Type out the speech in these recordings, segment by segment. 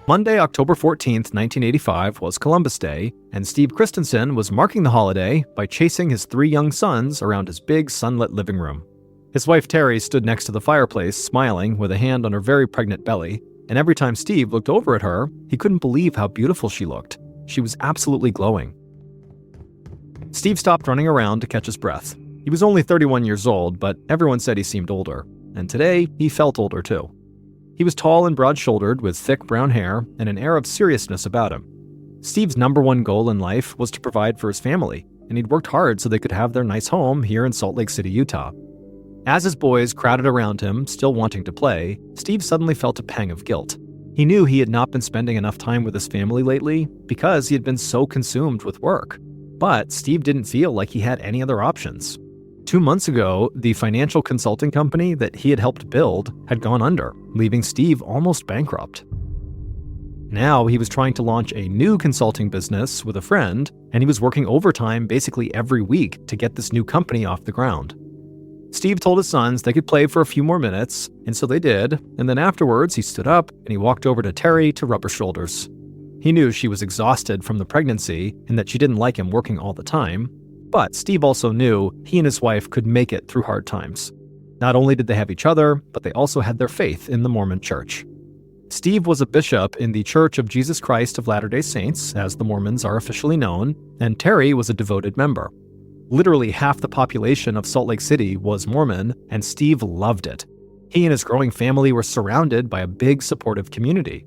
Monday, October 14th, 1985 was Columbus Day, and Steve Christensen was marking the holiday by chasing his 3 young sons around his big sunlit living room. His wife Terry stood next to the fireplace, smiling with a hand on her very pregnant belly, and every time Steve looked over at her, he couldn't believe how beautiful she looked. She was absolutely glowing. Steve stopped running around to catch his breath. He was only 31 years old, but everyone said he seemed older, and today he felt older too. He was tall and broad-shouldered with thick brown hair and an air of seriousness about him. Steve's number one goal in life was to provide for his family, and he'd worked hard so they could have their nice home here in Salt Lake City, Utah. As his boys crowded around him, still wanting to play, Steve suddenly felt a pang of guilt. He knew he had not been spending enough time with his family lately because he had been so consumed with work. But Steve didn't feel like he had any other options. 2 months ago, the financial consulting company that he had helped build had gone under, leaving Steve almost bankrupt. Now he was trying to launch a new consulting business with a friend, and he was working overtime basically every week to get this new company off the ground. Steve told his sons they could play for a few more minutes, and so they did, and then afterwards he stood up and he walked over to Terry to rub her shoulders. He knew she was exhausted from the pregnancy and that she didn't like him working all the time, but Steve also knew he and his wife could make it through hard times. Not only did they have each other, but they also had their faith in the Mormon Church. Steve was a bishop in the Church of Jesus Christ of Latter-day Saints, as the Mormons are officially known, and Terry was a devoted member. Literally half the population of Salt Lake City was Mormon, and Steve loved it. He and his growing family were surrounded by a big supportive community.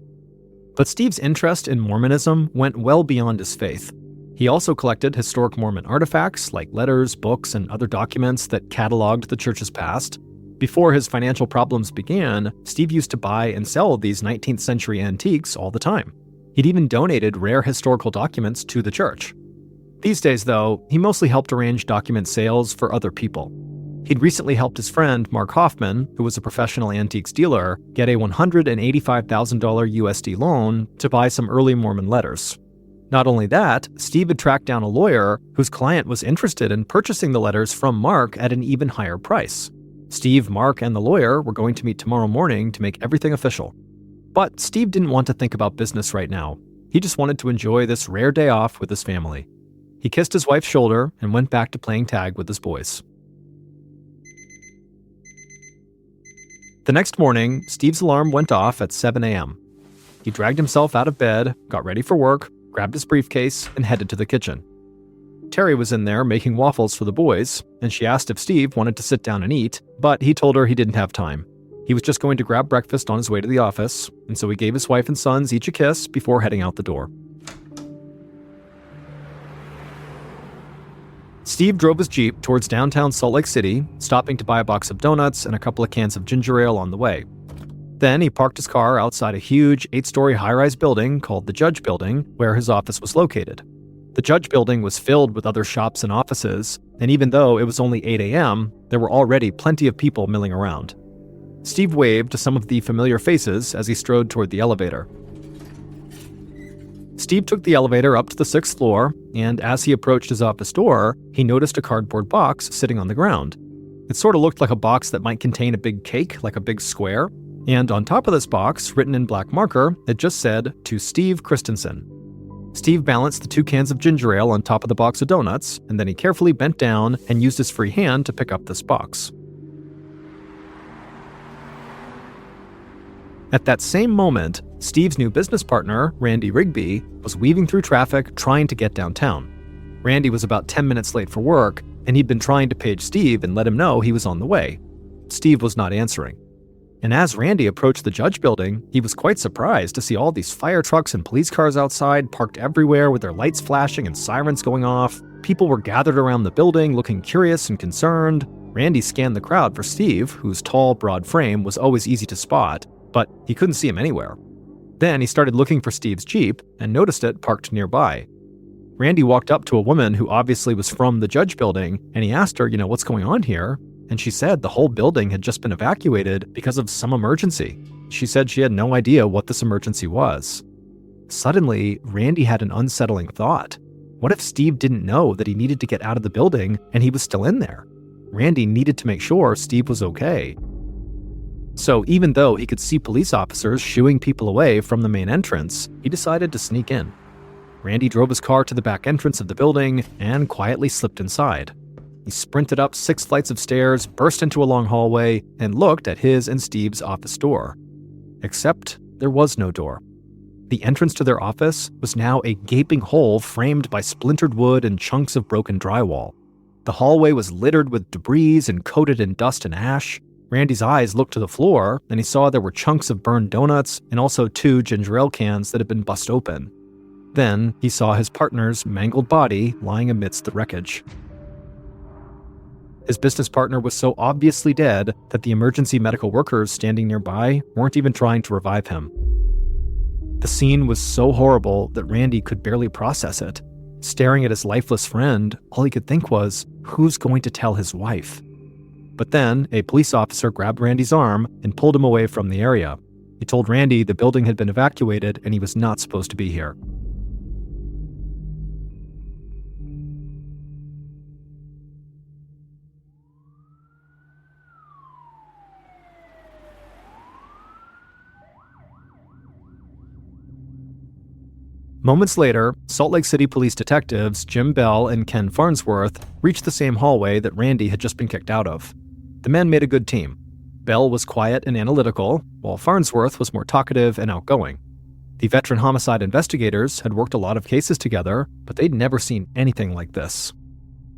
But Steve's interest in Mormonism went well beyond his faith. He also collected historic Mormon artifacts like letters, books, and other documents that cataloged the church's past. Before his financial problems began, Steve used to buy and sell these 19th century antiques all the time. He'd even donated rare historical documents to the church. These days, though, he mostly helped arrange document sales for other people. He'd recently helped his friend Mark Hoffman, who was a professional antiques dealer, get a $185,000 USD loan to buy some early Mormon letters. Not only that, Steve had tracked down a lawyer whose client was interested in purchasing the letters from Mark at an even higher price. Steve, Mark, and the lawyer were going to meet tomorrow morning to make everything official. But Steve didn't want to think about business right now. He just wanted to enjoy this rare day off with his family. He kissed his wife's shoulder and went back to playing tag with his boys. The next morning, Steve's alarm went off at 7 a.m. He dragged himself out of bed, got ready for work, grabbed his briefcase, and headed to the kitchen. Terry was in there making waffles for the boys, and she asked if Steve wanted to sit down and eat, but he told her he didn't have time. He was just going to grab breakfast on his way to the office, and so he gave his wife and sons each a kiss before heading out the door. Steve drove his Jeep towards downtown Salt Lake City, stopping to buy a box of donuts and a couple of cans of ginger ale on the way. Then he parked his car outside a huge 8-story high-rise building called the Judge Building, where his office was located. The Judge Building was filled with other shops and offices, and even though it was only 8 a.m., there were already plenty of people milling around. Steve waved to some of the familiar faces as he strode toward the elevator. Steve took the elevator up to the 6th floor, and as he approached his office door, he noticed a cardboard box sitting on the ground. It sort of looked like a box that might contain a big cake, like a big square, and on top of this box, written in black marker, it just said, "To Steve Christensen." Steve balanced the 2 cans of ginger ale on top of the box of donuts, and then he carefully bent down and used his free hand to pick up this box. At that same moment, Steve's new business partner, Randy Rigby, was weaving through traffic trying to get downtown. Randy was about 10 minutes late for work, and he'd been trying to page Steve and let him know he was on the way. Steve was not answering. And as Randy approached the Judge Building, he was quite surprised to see all these fire trucks and police cars outside, parked everywhere with their lights flashing and sirens going off. People were gathered around the building, looking curious and concerned. Randy scanned the crowd for Steve, whose tall, broad frame was always easy to spot, but he couldn't see him anywhere. Then he started looking for Steve's Jeep and noticed it parked nearby. Randy walked up to a woman who obviously was from the Judge Building, and he asked her, what's going on here? And she said the whole building had just been evacuated because of some emergency. She said she had no idea what this emergency was. Suddenly, Randy had an unsettling thought. What if Steve didn't know that he needed to get out of the building and he was still in there? Randy needed to make sure Steve was okay. So even though he could see police officers shooing people away from the main entrance, he decided to sneak in. Randy drove his car to the back entrance of the building and quietly slipped inside. He sprinted up 6 flights of stairs, burst into a long hallway, and looked at his and Steve's office door. Except there was no door. The entrance to their office was now a gaping hole framed by splintered wood and chunks of broken drywall. The hallway was littered with debris and coated in dust and ash. Randy's eyes looked to the floor, and he saw there were chunks of burned donuts and also 2 ginger ale cans that had been bust open. Then he saw his partner's mangled body lying amidst the wreckage. His business partner was so obviously dead that the emergency medical workers standing nearby weren't even trying to revive him. The scene was so horrible that Randy could barely process it. Staring at his lifeless friend, all he could think was, who's going to tell his wife? But then, a police officer grabbed Randy's arm and pulled him away from the area. He told Randy the building had been evacuated and he was not supposed to be here. Moments later, Salt Lake City police detectives Jim Bell and Ken Farnsworth reached the same hallway that Randy had just been kicked out of. The men made a good team. Bell was quiet and analytical, while Farnsworth was more talkative and outgoing. The veteran homicide investigators had worked a lot of cases together, but they'd never seen anything like this.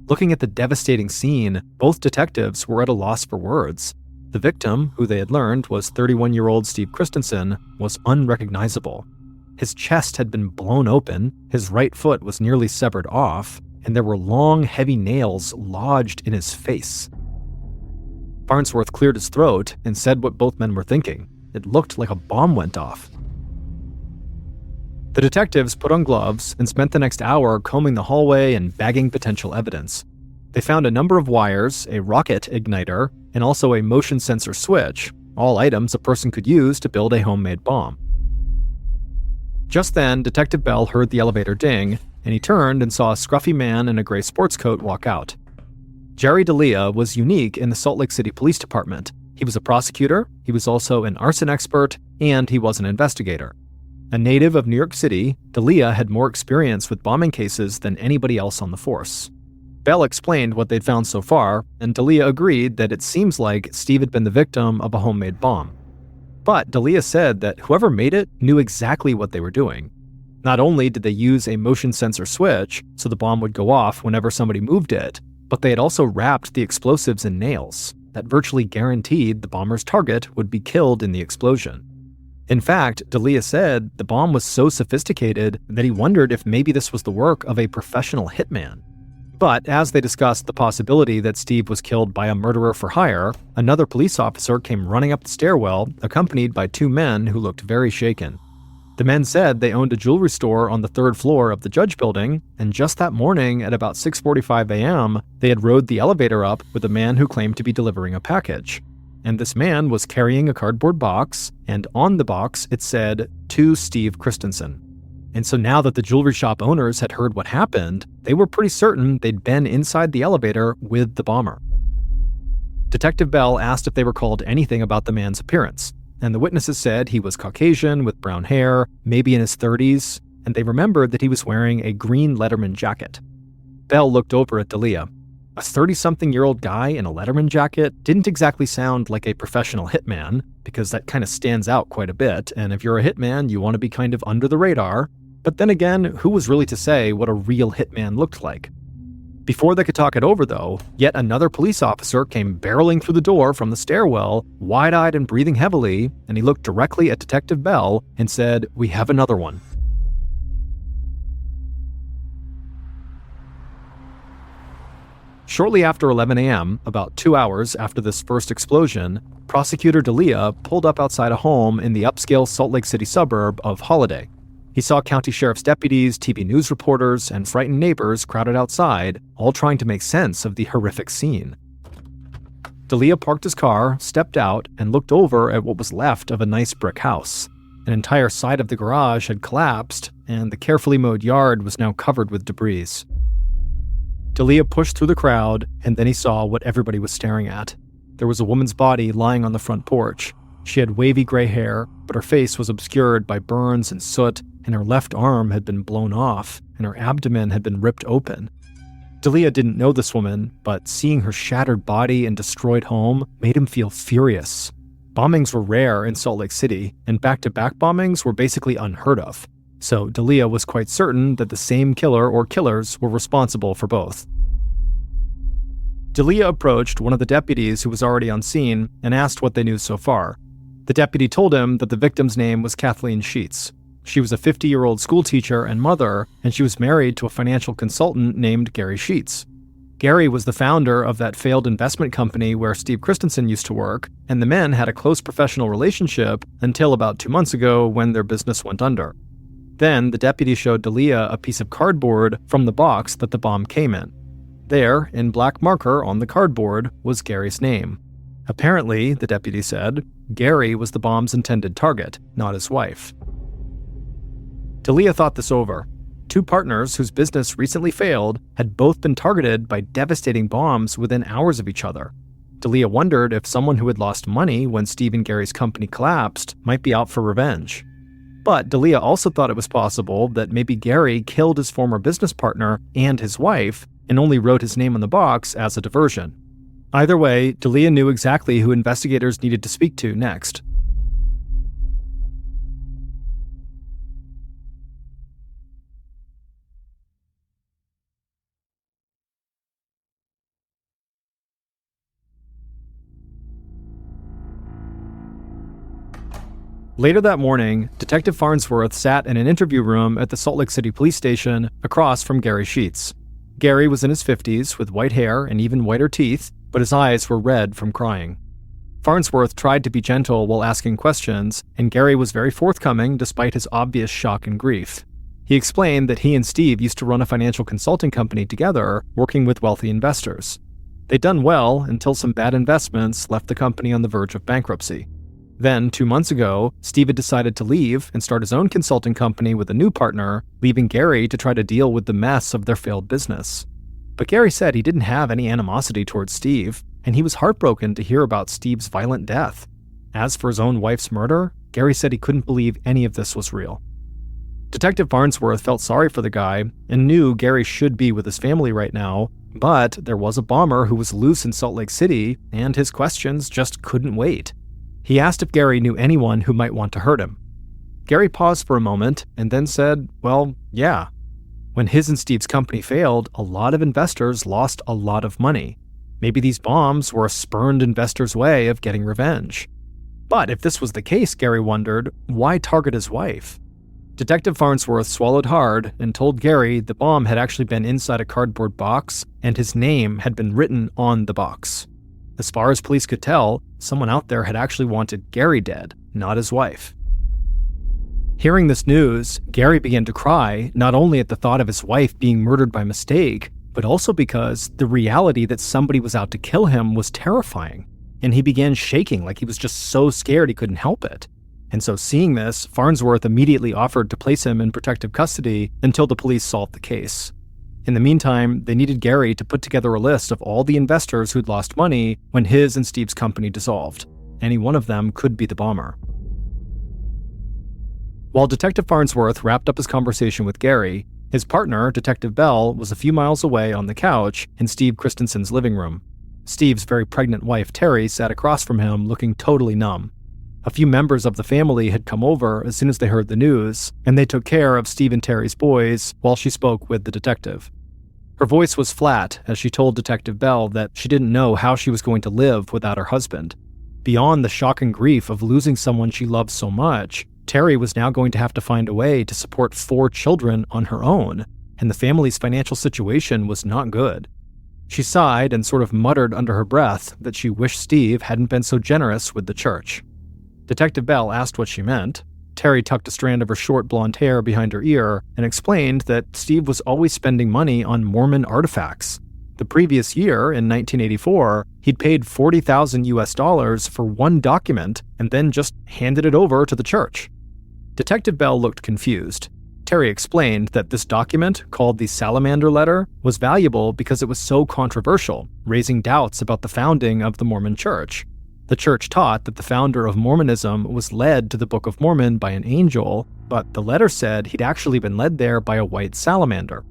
Looking at the devastating scene, both detectives were at a loss for words. The victim, who they had learned was 31-year-old Steve Christensen, was unrecognizable. His chest had been blown open, his right foot was nearly severed off, and there were long, heavy nails lodged in his face. Farnsworth cleared his throat and said what both men were thinking. It looked like a bomb went off. The detectives put on gloves and spent the next hour combing the hallway and bagging potential evidence. They found a number of wires, a rocket igniter, and also a motion sensor switch, all items a person could use to build a homemade bomb. Just then, Detective Bell heard the elevator ding, and he turned and saw a scruffy man in a gray sports coat walk out. Jerry D'Elia was unique in the Salt Lake City Police Department. He was a prosecutor, he was also an arson expert, and he was an investigator. A native of New York City, D'Elia had more experience with bombing cases than anybody else on the force. Bell explained what they'd found so far, and D'Elia agreed that it seems like Steve had been the victim of a homemade bomb. But D'Elia said that whoever made it knew exactly what they were doing. Not only did they use a motion sensor switch so the bomb would go off whenever somebody moved it, but they had also wrapped the explosives in nails that virtually guaranteed the bomber's target would be killed in the explosion. In fact, D'Elia said the bomb was so sophisticated that he wondered if maybe this was the work of a professional hitman. But as they discussed the possibility that Steve was killed by a murderer for hire, another police officer came running up the stairwell, accompanied by 2 men who looked very shaken. The men said they owned a jewelry store on the 3rd floor of the Judge Building, and just that morning at about 6:45 a.m., they had rode the elevator up with a man who claimed to be delivering a package. And this man was carrying a cardboard box, and on the box it said, "To Steve Christensen." And so now that the jewelry shop owners had heard what happened, they were pretty certain they'd been inside the elevator with the bomber. Detective Bell asked if they recalled anything about the man's appearance, and the witnesses said he was Caucasian with brown hair, maybe in his 30s, and they remembered that he was wearing a green Letterman jacket. Bell looked over at D'Elia. A 30-something-year-old guy in a Letterman jacket didn't exactly sound like a professional hitman, because that kind of stands out quite a bit, and if you're a hitman, you want to be kind of under the radar. But then again, who was really to say what a real hitman looked like? Before they could talk it over, though, yet another police officer came barreling through the door from the stairwell, wide-eyed and breathing heavily, and he looked directly at Detective Bell and said, "We have another one." Shortly after 11 a.m., about 2 hours after this first explosion, Prosecutor D'Elia pulled up outside a home in the upscale Salt Lake City suburb of Holiday. He saw county sheriff's deputies, TV news reporters, and frightened neighbors crowded outside, all trying to make sense of the horrific scene. D'Elia parked his car, stepped out, and looked over at what was left of a nice brick house. An entire side of the garage had collapsed, and the carefully mowed yard was now covered with debris. D'Elia pushed through the crowd, and then he saw what everybody was staring at. There was a woman's body lying on the front porch. She had wavy gray hair, but her face was obscured by burns and soot, and her left arm had been blown off, and her abdomen had been ripped open. D'Elia didn't know this woman, but seeing her shattered body and destroyed home made him feel furious. Bombings were rare in Salt Lake City, and back-to-back bombings were basically unheard of. So D'Elia was quite certain that the same killer or killers were responsible for both. D'Elia approached one of the deputies who was already on scene and asked what they knew so far. The deputy told him that the victim's name was Kathleen Sheets. She was a 50-year-old schoolteacher and mother, and she was married to a financial consultant named Gary Sheets. Gary was the founder of that failed investment company where Steve Christensen used to work, and the men had a close professional relationship until about 2 months ago when their business went under. Then, the deputy showed D'Elia a piece of cardboard from the box that the bomb came in. There, in black marker on the cardboard, was Gary's name. Apparently, the deputy said, Gary was the bomb's intended target, not his wife. D'Elia thought this over. Two partners whose business recently failed had both been targeted by devastating bombs within hours of each other. D'Elia wondered if someone who had lost money when Steve and Gary's company collapsed might be out for revenge. But D'Elia also thought it was possible that maybe Gary killed his former business partner and his wife and only wrote his name on the box as a diversion. Either way, D'Elia knew exactly who investigators needed to speak to next. Later that morning, Detective Farnsworth sat in an interview room at the Salt Lake City Police Station across from Gary Sheets. Gary was in his 50s with white hair and even whiter teeth, but his eyes were red from crying. Farnsworth tried to be gentle while asking questions, and Gary was very forthcoming despite his obvious shock and grief. He explained that he and Steve used to run a financial consulting company together, working with wealthy investors. They'd done well until some bad investments left the company on the verge of bankruptcy. Then, 2 months ago, Steve had decided to leave and start his own consulting company with a new partner, leaving Gary to try to deal with the mess of their failed business. But Gary said he didn't have any animosity towards Steve, and he was heartbroken to hear about Steve's violent death. As for his own wife's murder, Gary said he couldn't believe any of this was real. Detective Farnsworth felt sorry for the guy and knew Gary should be with his family right now, but there was a bomber who was loose in Salt Lake City, and his questions just couldn't wait. He asked if Gary knew anyone who might want to hurt him. Gary paused for a moment and then said, well, yeah. When his and Steve's company failed, a lot of investors lost a lot of money. Maybe these bombs were a spurned investor's way of getting revenge. But if this was the case, Gary wondered, why target his wife? Detective Farnsworth swallowed hard and told Gary the bomb had actually been inside a cardboard box and his name had been written on the box. As far as police could tell, someone out there had actually wanted Gary dead, not his wife. Hearing this news, Gary began to cry, not only at the thought of his wife being murdered by mistake, but also because the reality that somebody was out to kill him was terrifying, and he began shaking like he was just so scared he couldn't help it. And so seeing this, Farnsworth immediately offered to place him in protective custody until the police solved the case. In the meantime, they needed Gary to put together a list of all the investors who'd lost money when his and Steve's company dissolved. Any one of them could be the bomber. While Detective Farnsworth wrapped up his conversation with Gary, his partner, Detective Bell, was a few miles away on the couch in Steve Christensen's living room. Steve's very pregnant wife, Terry, sat across from him looking totally numb. A few members of the family had come over as soon as they heard the news, and they took care of Steve and Terry's boys while she spoke with the detective. Her voice was flat as she told Detective Bell that she didn't know how she was going to live without her husband. Beyond the shock and grief of losing someone she loved so much, Terry was now going to have to find a way to support 4 children on her own, and the family's financial situation was not good. She sighed and sort of muttered under her breath that she wished Steve hadn't been so generous with the church. Detective Bell asked what she meant. Terry tucked a strand of her short blonde hair behind her ear and explained that Steve was always spending money on Mormon artifacts. The previous year, in 1984, he'd paid $40,000 for one document and then just handed it over to the church. Detective Bell looked confused. Terry explained that this document, called the Salamander letter, was valuable because it was so controversial, raising doubts about the founding of the Mormon Church. The church taught that the founder of Mormonism was led to the Book of Mormon by an angel, but the letter said he'd actually been led there by a white salamander.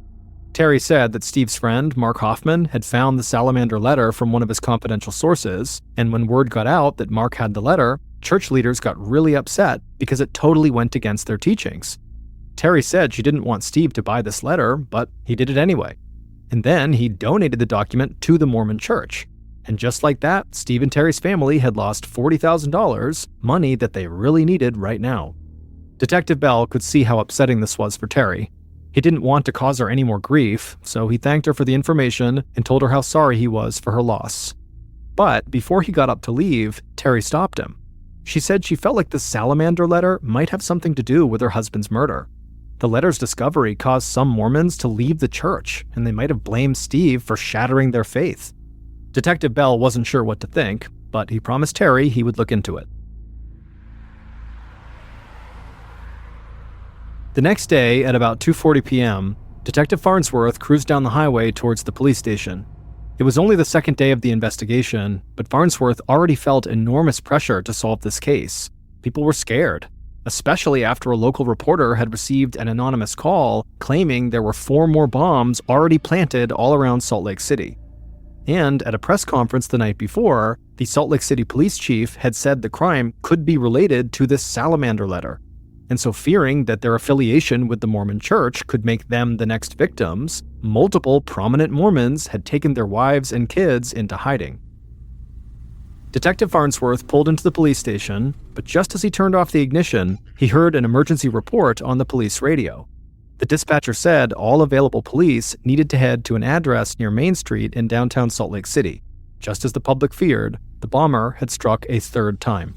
Terry said that Steve's friend, Mark Hoffman, had found the salamander letter from one of his confidential sources, and when word got out that Mark had the letter, church leaders got really upset because it totally went against their teachings. Terry said she didn't want Steve to buy this letter, but he did it anyway. And then he donated the document to the Mormon church. And just like that, Steve and Terry's family had lost $40,000, money that they really needed right now. Detective Bell could see how upsetting this was for Terry. He didn't want to cause her any more grief, so he thanked her for the information and told her how sorry he was for her loss. But before he got up to leave, Terry stopped him. She said she felt like the salamander letter might have something to do with her husband's murder. The letter's discovery caused some Mormons to leave the church, and they might have blamed Steve for shattering their faith. Detective Bell wasn't sure what to think, but he promised Terry he would look into it. The next day, at about 2:40 p.m., Detective Farnsworth cruised down the highway towards the police station. It was only the second day of the investigation, but Farnsworth already felt enormous pressure to solve this case. People were scared, especially after a local reporter had received an anonymous call claiming there were 4 more bombs already planted all around Salt Lake City. And at a press conference the night before, the Salt Lake City police chief had said the crime could be related to this salamander letter. And so, fearing that their affiliation with the Mormon church could make them the next victims, multiple prominent Mormons had taken their wives and kids into hiding. Detective Farnsworth pulled into the police station, but just as he turned off the ignition, he heard an emergency report on the police radio. The dispatcher said all available police needed to head to an address near Main Street in downtown Salt Lake City. Just as the public feared, the bomber had struck a third time.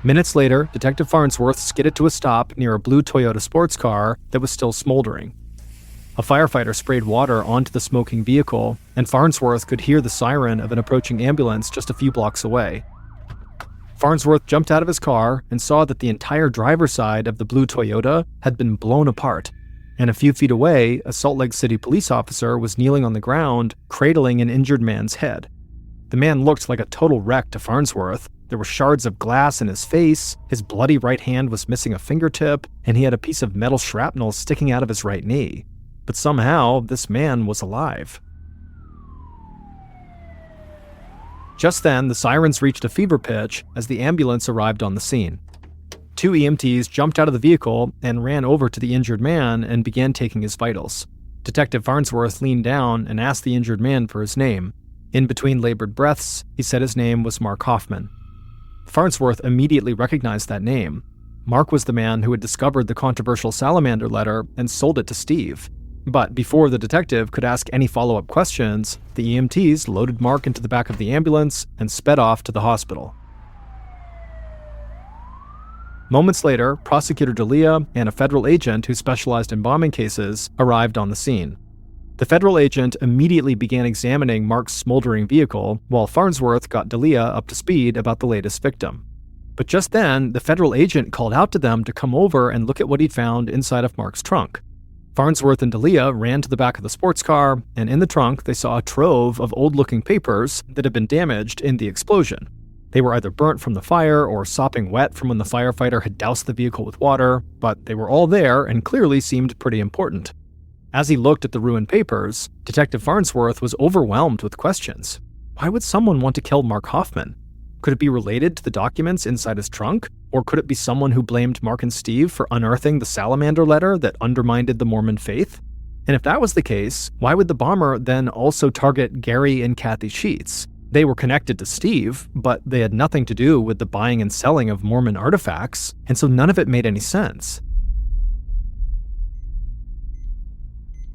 Minutes later, Detective Farnsworth skidded to a stop near a blue Toyota sports car that was still smoldering. A firefighter sprayed water onto the smoking vehicle, and Farnsworth could hear the siren of an approaching ambulance just a few blocks away. Farnsworth jumped out of his car and saw that the entire driver's side of the blue Toyota had been blown apart, and a few feet away, a Salt Lake City police officer was kneeling on the ground, cradling an injured man's head. The man looked like a total wreck to Farnsworth. There were shards of glass in his face, his bloody right hand was missing a fingertip, and he had a piece of metal shrapnel sticking out of his right knee. But somehow, this man was alive. Just then, the sirens reached a fever pitch as the ambulance arrived on the scene. 2 EMTs jumped out of the vehicle and ran over to the injured man and began taking his vitals. Detective Farnsworth leaned down and asked the injured man for his name. In between labored breaths, he said his name was Mark Hoffman. Farnsworth immediately recognized that name. Mark was the man who had discovered the controversial salamander letter and sold it to Steve. But before the detective could ask any follow-up questions, the EMTs loaded Mark into the back of the ambulance and sped off to the hospital. Moments later, Prosecutor D'Elia and a federal agent who specialized in bombing cases arrived on the scene. The federal agent immediately began examining Mark's smoldering vehicle, while Farnsworth got D'Elia up to speed about the latest victim. But just then, the federal agent called out to them to come over and look at what he'd found inside of Mark's trunk. Farnsworth and D'Elia ran to the back of the sports car, and in the trunk they saw a trove of old-looking papers that had been damaged in the explosion. They were either burnt from the fire or sopping wet from when the firefighter had doused the vehicle with water, but they were all there and clearly seemed pretty important. As he looked at the ruined papers, Detective Farnsworth was overwhelmed with questions. Why would someone want to kill Mark Hoffman? Could it be related to the documents inside his trunk? Or could it be someone who blamed Mark and Steve for unearthing the salamander letter that undermined the Mormon faith? And if that was the case, why would the bomber then also target Gary and Kathy Sheets? They were connected to Steve, but they had nothing to do with the buying and selling of Mormon artifacts, and so none of it made any sense.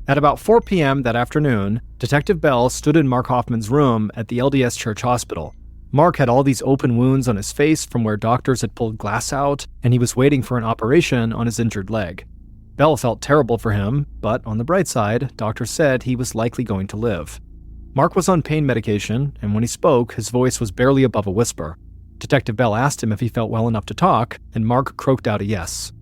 At about 4 p.m. that afternoon, Detective Bell stood in Mark Hoffman's room at the LDS Church Hospital. Mark had all these open wounds on his face from where doctors had pulled glass out, and he was waiting for an operation on his injured leg. Bell felt terrible for him, but on the bright side, doctors said he was likely going to live. Mark was on pain medication, and when he spoke, his voice was barely above a whisper. Detective Bell asked him if he felt well enough to talk, and Mark croaked out a yes.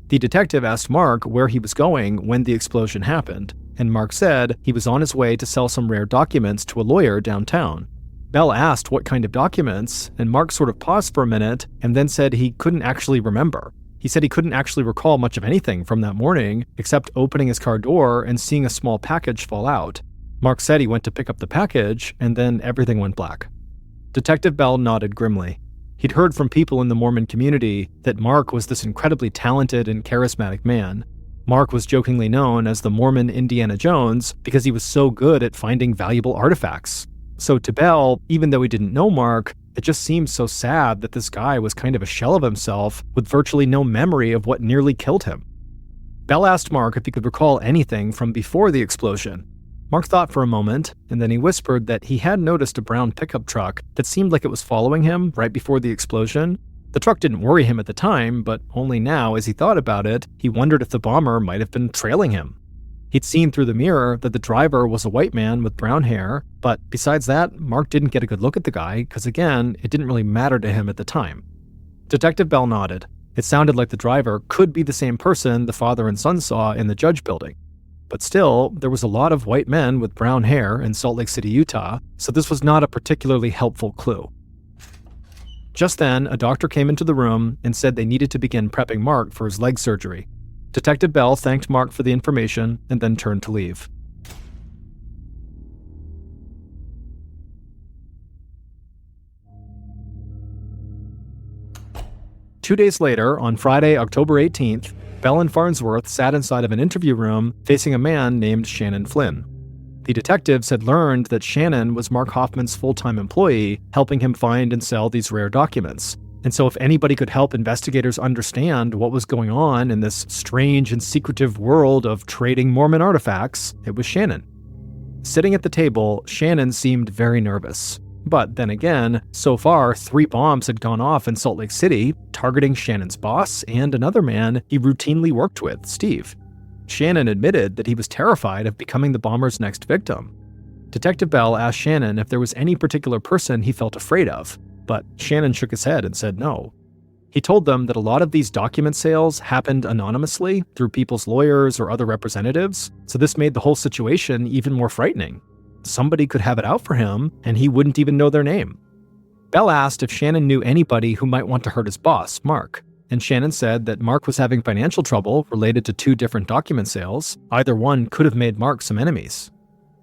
The detective asked Mark where he was going when the explosion happened, and Mark said he was on his way to sell some rare documents to a lawyer downtown. Bell asked what kind of documents, and Mark sort of paused for a minute and then said he couldn't actually remember. He said he couldn't actually recall much of anything from that morning except opening his car door and seeing a small package fall out. Mark said he went to pick up the package, and then everything went black. Detective Bell nodded grimly. He'd heard from people in the Mormon community that Mark was this incredibly talented and charismatic man. Mark was jokingly known as the Mormon Indiana Jones because he was so good at finding valuable artifacts. So to Bell, even though he didn't know Mark, it just seemed so sad that this guy was kind of a shell of himself with virtually no memory of what nearly killed him. Bell asked Mark if he could recall anything from before the explosion. Mark thought for a moment, and then he whispered that he had noticed a brown pickup truck that seemed like it was following him right before the explosion. The truck didn't worry him at the time, but only now, as he thought about it, he wondered if the bomber might have been trailing him. He'd seen through the mirror that the driver was a white man with brown hair, but besides that, Mark didn't get a good look at the guy because, again, it didn't really matter to him at the time. Detective Bell nodded. It sounded like the driver could be the same person the father and son saw in the Judge building. But still, there was a lot of white men with brown hair in Salt Lake City, Utah, so this was not a particularly helpful clue. Just then, a doctor came into the room and said they needed to begin prepping Mark for his leg surgery. Detective Bell thanked Mark for the information and then turned to leave. Two days later, on Friday, October 18th, Bell and Farnsworth sat inside of an interview room facing a man named Shannon Flynn. The detectives had learned that Shannon was Mark Hoffman's full-time employee, helping him find and sell these rare documents. And so if anybody could help investigators understand what was going on in this strange and secretive world of trading Mormon artifacts, it was Shannon. Sitting at the table, Shannon seemed very nervous. But then again, so far 3 bombs had gone off in Salt Lake City, targeting Shannon's boss and another man he routinely worked with, Steve. Shannon admitted that he was terrified of becoming the bomber's next victim. Detective Bell asked Shannon if there was any particular person he felt afraid of, but Shannon shook his head and said no. He told them that a lot of these document sales happened anonymously through people's lawyers or other representatives, so this made the whole situation even more frightening. Somebody could have it out for him, and he wouldn't even know their name. Bell asked if Shannon knew anybody who might want to hurt his boss, Mark, and Shannon said that Mark was having financial trouble related to 2 different document sales. Either one could have made Mark some enemies.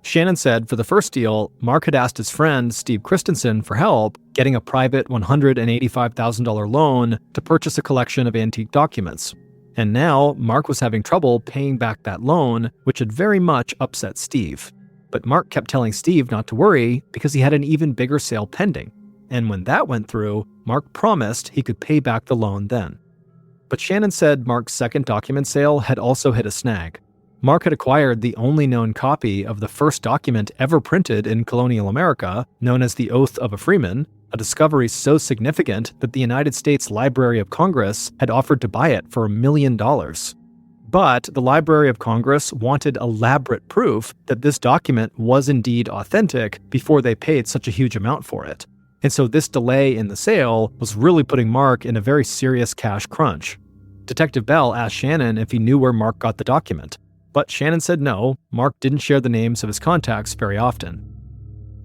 Shannon said for the first deal, Mark had asked his friend Steve Christensen for help getting a private $185,000 loan to purchase a collection of antique documents. And now, Mark was having trouble paying back that loan, which had very much upset Steve. But Mark kept telling Steve not to worry because he had an even bigger sale pending. And when that went through, Mark promised he could pay back the loan then. But Shannon said Mark's second document sale had also hit a snag. Mark had acquired the only known copy of the first document ever printed in colonial America, known as the Oath of a Freeman, a discovery so significant that the United States Library of Congress had offered to buy it for $1 million. But the Library of Congress wanted elaborate proof that this document was indeed authentic before they paid such a huge amount for it. And so this delay in the sale was really putting Mark in a very serious cash crunch. Detective Bell asked Shannon if he knew where Mark got the document, but Shannon said no, Mark didn't share the names of his contacts very often.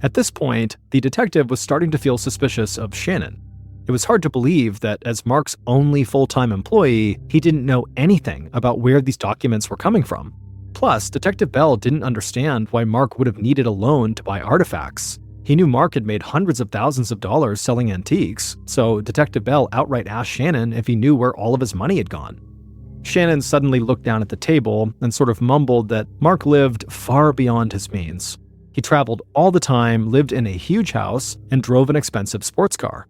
At this point, the detective was starting to feel suspicious of Shannon. It was hard to believe that as Mark's only full-time employee, he didn't know anything about where these documents were coming from. Plus, Detective Bell didn't understand why Mark would have needed a loan to buy artifacts. He knew Mark had made hundreds of thousands of dollars selling antiques, so Detective Bell outright asked Shannon if he knew where all of his money had gone. Shannon suddenly looked down at the table and sort of mumbled that Mark lived far beyond his means. He traveled all the time, lived in a huge house, and drove an expensive sports car.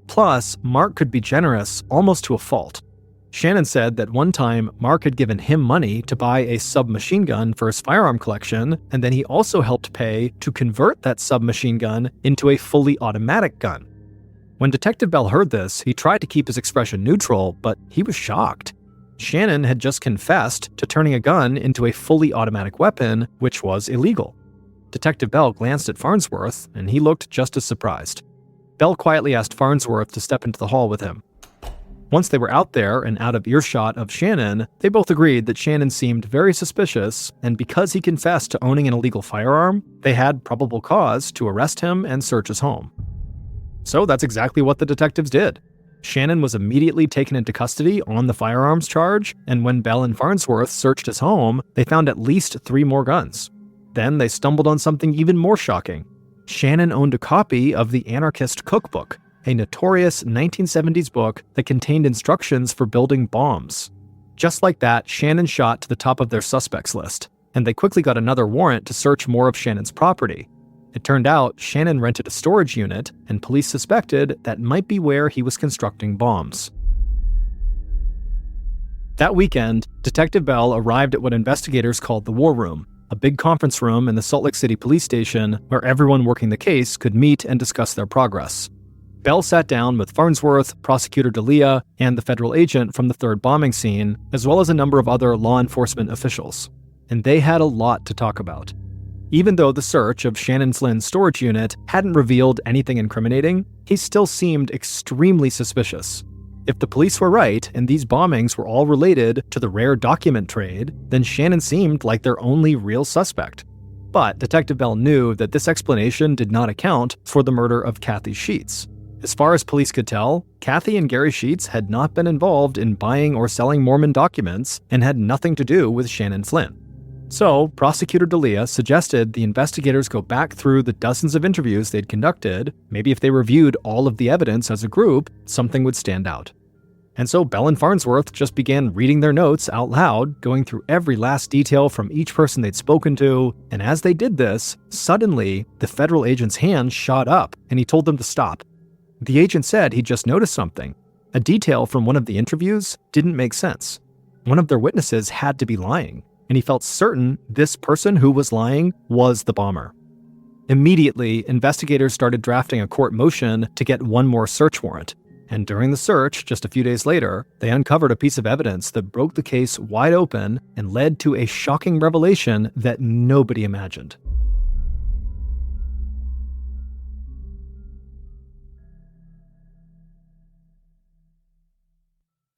Plus, Mark could be generous almost to a fault. Shannon said that one time Mark had given him money to buy a submachine gun for his firearm collection, and then he also helped pay to convert that submachine gun into a fully automatic gun. When Detective Bell heard this, he tried to keep his expression neutral, but he was shocked. Shannon had just confessed to turning a gun into a fully automatic weapon, which was illegal. Detective Bell glanced at Farnsworth, and he looked just as surprised. Bell quietly asked Farnsworth to step into the hall with him. Once they were out there and out of earshot of Shannon, they both agreed that Shannon seemed very suspicious, and because he confessed to owning an illegal firearm, they had probable cause to arrest him and search his home. So that's exactly what the detectives did. Shannon was immediately taken into custody on the firearms charge, and when Bell and Farnsworth searched his home, they found at least 3 more guns. Then they stumbled on something even more shocking. Shannon owned a copy of the Anarchist Cookbook, a notorious 1970s book that contained instructions for building bombs. Just like that, Shannon shot to the top of their suspects list, and they quickly got another warrant to search more of Shannon's property. It turned out Shannon rented a storage unit, and police suspected that might be where he was constructing bombs. That weekend, Detective Bell arrived at what investigators called the War Room, a big conference room in the Salt Lake City police station where everyone working the case could meet and discuss their progress. Bell sat down with Farnsworth, Prosecutor D'Elia, and the federal agent from the 3rd bombing scene, as well as a number of other law enforcement officials. And they had a lot to talk about. Even though the search of Shannon Flynn's storage unit hadn't revealed anything incriminating, he still seemed extremely suspicious. If the police were right and these bombings were all related to the rare document trade, then Shannon seemed like their only real suspect. But Detective Bell knew that this explanation did not account for the murder of Kathy Sheets. As far as police could tell, Kathy and Gary Sheets had not been involved in buying or selling Mormon documents and had nothing to do with Shannon Flynn. So, Prosecutor D'Elia suggested the investigators go back through the dozens of interviews they'd conducted. Maybe if they reviewed all of the evidence as a group, something would stand out. And so Bell and Farnsworth just began reading their notes out loud, going through every last detail from each person they'd spoken to, and as they did this, suddenly, the federal agent's hand shot up, and he told them to stop. The agent said he'd just noticed something. A detail from one of the interviews didn't make sense. One of their witnesses had to be lying, and he felt certain this person who was lying was the bomber. Immediately, investigators started drafting a court motion to get one more search warrant. And during the search, just a few days later, they uncovered a piece of evidence that broke the case wide open and led to a shocking revelation that nobody imagined.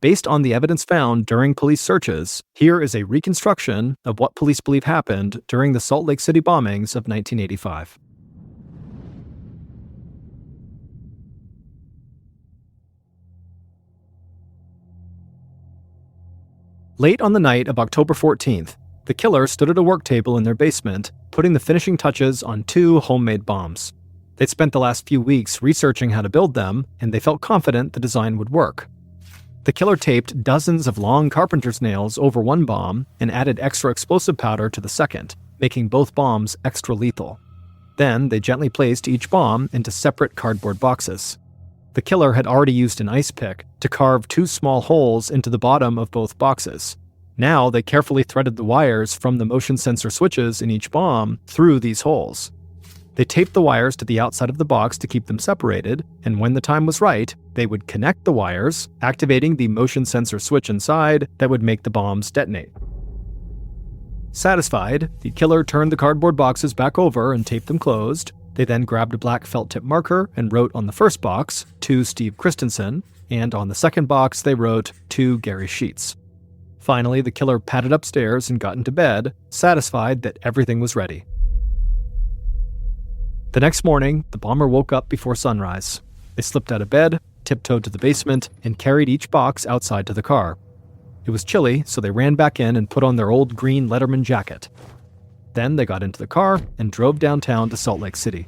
Based on the evidence found during police searches, here is a reconstruction of what police believe happened during the Salt Lake City bombings of 1985. Late on the night of October 14th, the killer stood at a work table in their basement, putting the finishing touches on 2 homemade bombs. They'd spent the last few weeks researching how to build them, and they felt confident the design would work. The killer taped dozens of long carpenter's nails over one bomb and added extra explosive powder to the second, making both bombs extra lethal. Then they gently placed each bomb into separate cardboard boxes. The killer had already used an ice pick to carve 2 small holes into the bottom of both boxes. Now they carefully threaded the wires from the motion sensor switches in each bomb through these holes. They taped the wires to the outside of the box to keep them separated, and when the time was right, they would connect the wires, activating the motion sensor switch inside that would make the bombs detonate. Satisfied, the killer turned the cardboard boxes back over and taped them closed. They then grabbed a black felt tip marker and wrote on the first box, "To Steve Christensen," and on the second box they wrote, "To Gary Sheets." Finally, the killer padded upstairs and got into bed, satisfied that everything was ready. The next morning, the bomber woke up before sunrise. They slipped out of bed, tiptoed to the basement, and carried each box outside to the car. It was chilly, so they ran back in and put on their old green letterman jacket. Then they got into the car and drove downtown to Salt Lake City.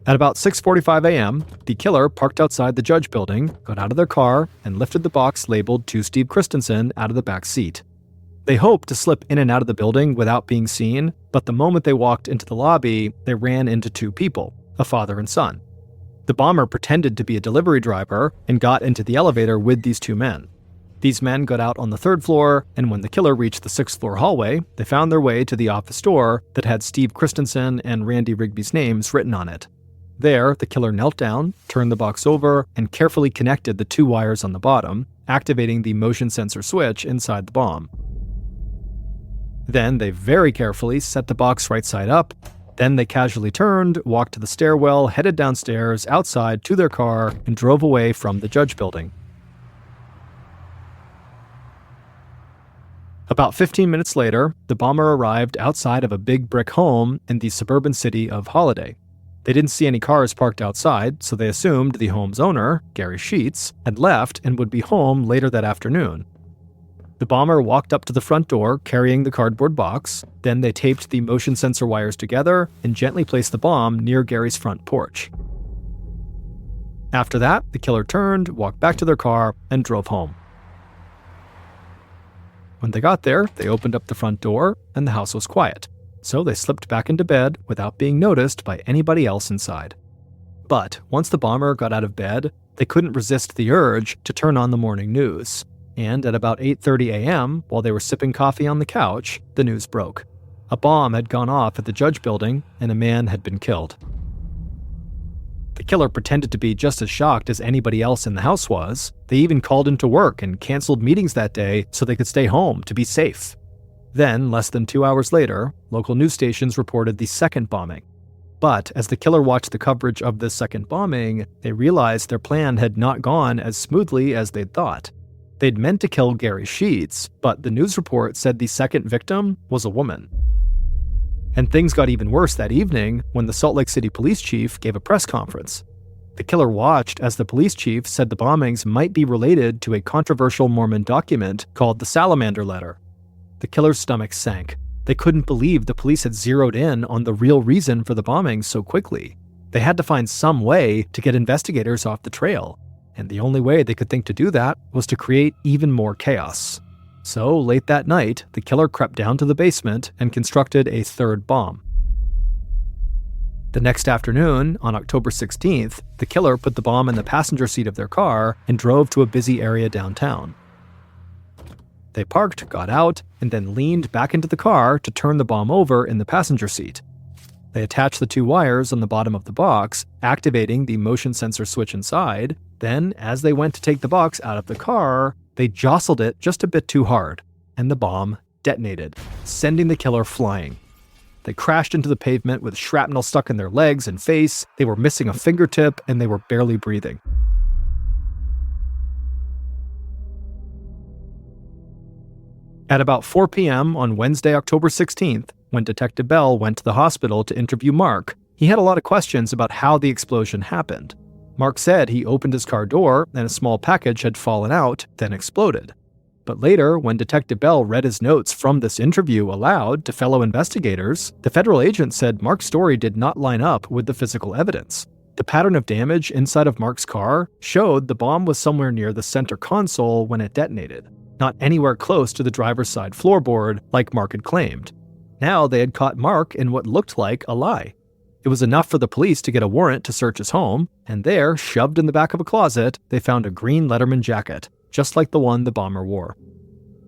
At about 6:45 a.m., the killer parked outside the Judge Building, got out of their car, and lifted the box labeled "To Steve Christensen" out of the back seat. They hoped to slip in and out of the building without being seen, but the moment they walked into the lobby, they ran into 2 people, a father and son. The bomber pretended to be a delivery driver and got into the elevator with these 2 men. These men got out on the 3rd floor, and when the killer reached the 6th floor hallway, they found their way to the office door that had Steve Christensen and Randy Rigby's names written on it. There, the killer knelt down, turned the box over, and carefully connected the 2 wires on the bottom, activating the motion sensor switch inside the bomb. Then they very carefully set the box right side up, Then they casually turned, walked to the stairwell, headed downstairs, outside, to their car, and drove away from the Judge Building. About 15 minutes later, the bomber arrived outside of a big brick home in the suburban city of Holiday. They didn't see any cars parked outside, so they assumed the home's owner, Gary Sheets, had left and would be home later that afternoon. The bomber walked up to the front door carrying the cardboard box, then they taped the motion sensor wires together and gently placed the bomb near Gary's front porch. After that, the killer turned, walked back to their car, and drove home. When they got there, they opened up the front door, and the house was quiet, so they slipped back into bed without being noticed by anybody else inside. But once the bomber got out of bed, they couldn't resist the urge to turn on the morning news. And at about 8:30 a.m., while they were sipping coffee on the couch, the news broke. A bomb had gone off at the Judge Building, and a man had been killed. The killer pretended to be just as shocked as anybody else in the house was. They even called into work and canceled meetings that day so they could stay home to be safe. Then, less than 2 hours later, local news stations reported the second bombing. But as the killer watched the coverage of this second bombing, they realized their plan had not gone as smoothly as they'd thought. They'd meant to kill Gary Sheets, but the news report said the second victim was a woman. And things got even worse that evening when the Salt Lake City police chief gave a press conference. The killer watched as the police chief said the bombings might be related to a controversial Mormon document called the Salamander letter. The killer's stomach sank. They couldn't believe the police had zeroed in on the real reason for the bombings so quickly. They had to find some way to get investigators off the trail, and the only way they could think to do that was to create even more chaos. So, late that night, the killer crept down to the basement and constructed a third bomb. The next afternoon, on October 16th, the killer put the bomb in the passenger seat of their car and drove to a busy area downtown. They parked, got out, and then leaned back into the car to turn the bomb over in the passenger seat. They attached the two wires on the bottom of the box, activating the motion sensor switch inside. Then, as they went to take the box out of the car, they jostled it just a bit too hard, and the bomb detonated, sending the killer flying. They crashed into the pavement with shrapnel stuck in their legs and face. They were missing a fingertip, and they were barely breathing. At about 4 p.m. on Wednesday, October 16th, when Detective Bell went to the hospital to interview Mark, he had a lot of questions about how the explosion happened. Mark said he opened his car door and a small package had fallen out, then exploded. But later, when Detective Bell read his notes from this interview aloud to fellow investigators, the federal agent said Mark's story did not line up with the physical evidence. The pattern of damage inside of Mark's car showed the bomb was somewhere near the center console when it detonated, not anywhere close to the driver's side floorboard like Mark had claimed. Now they had caught Mark in what looked like a lie. It was enough for the police to get a warrant to search his home, and there, shoved in the back of a closet, they found a green Letterman jacket, just like the one the bomber wore.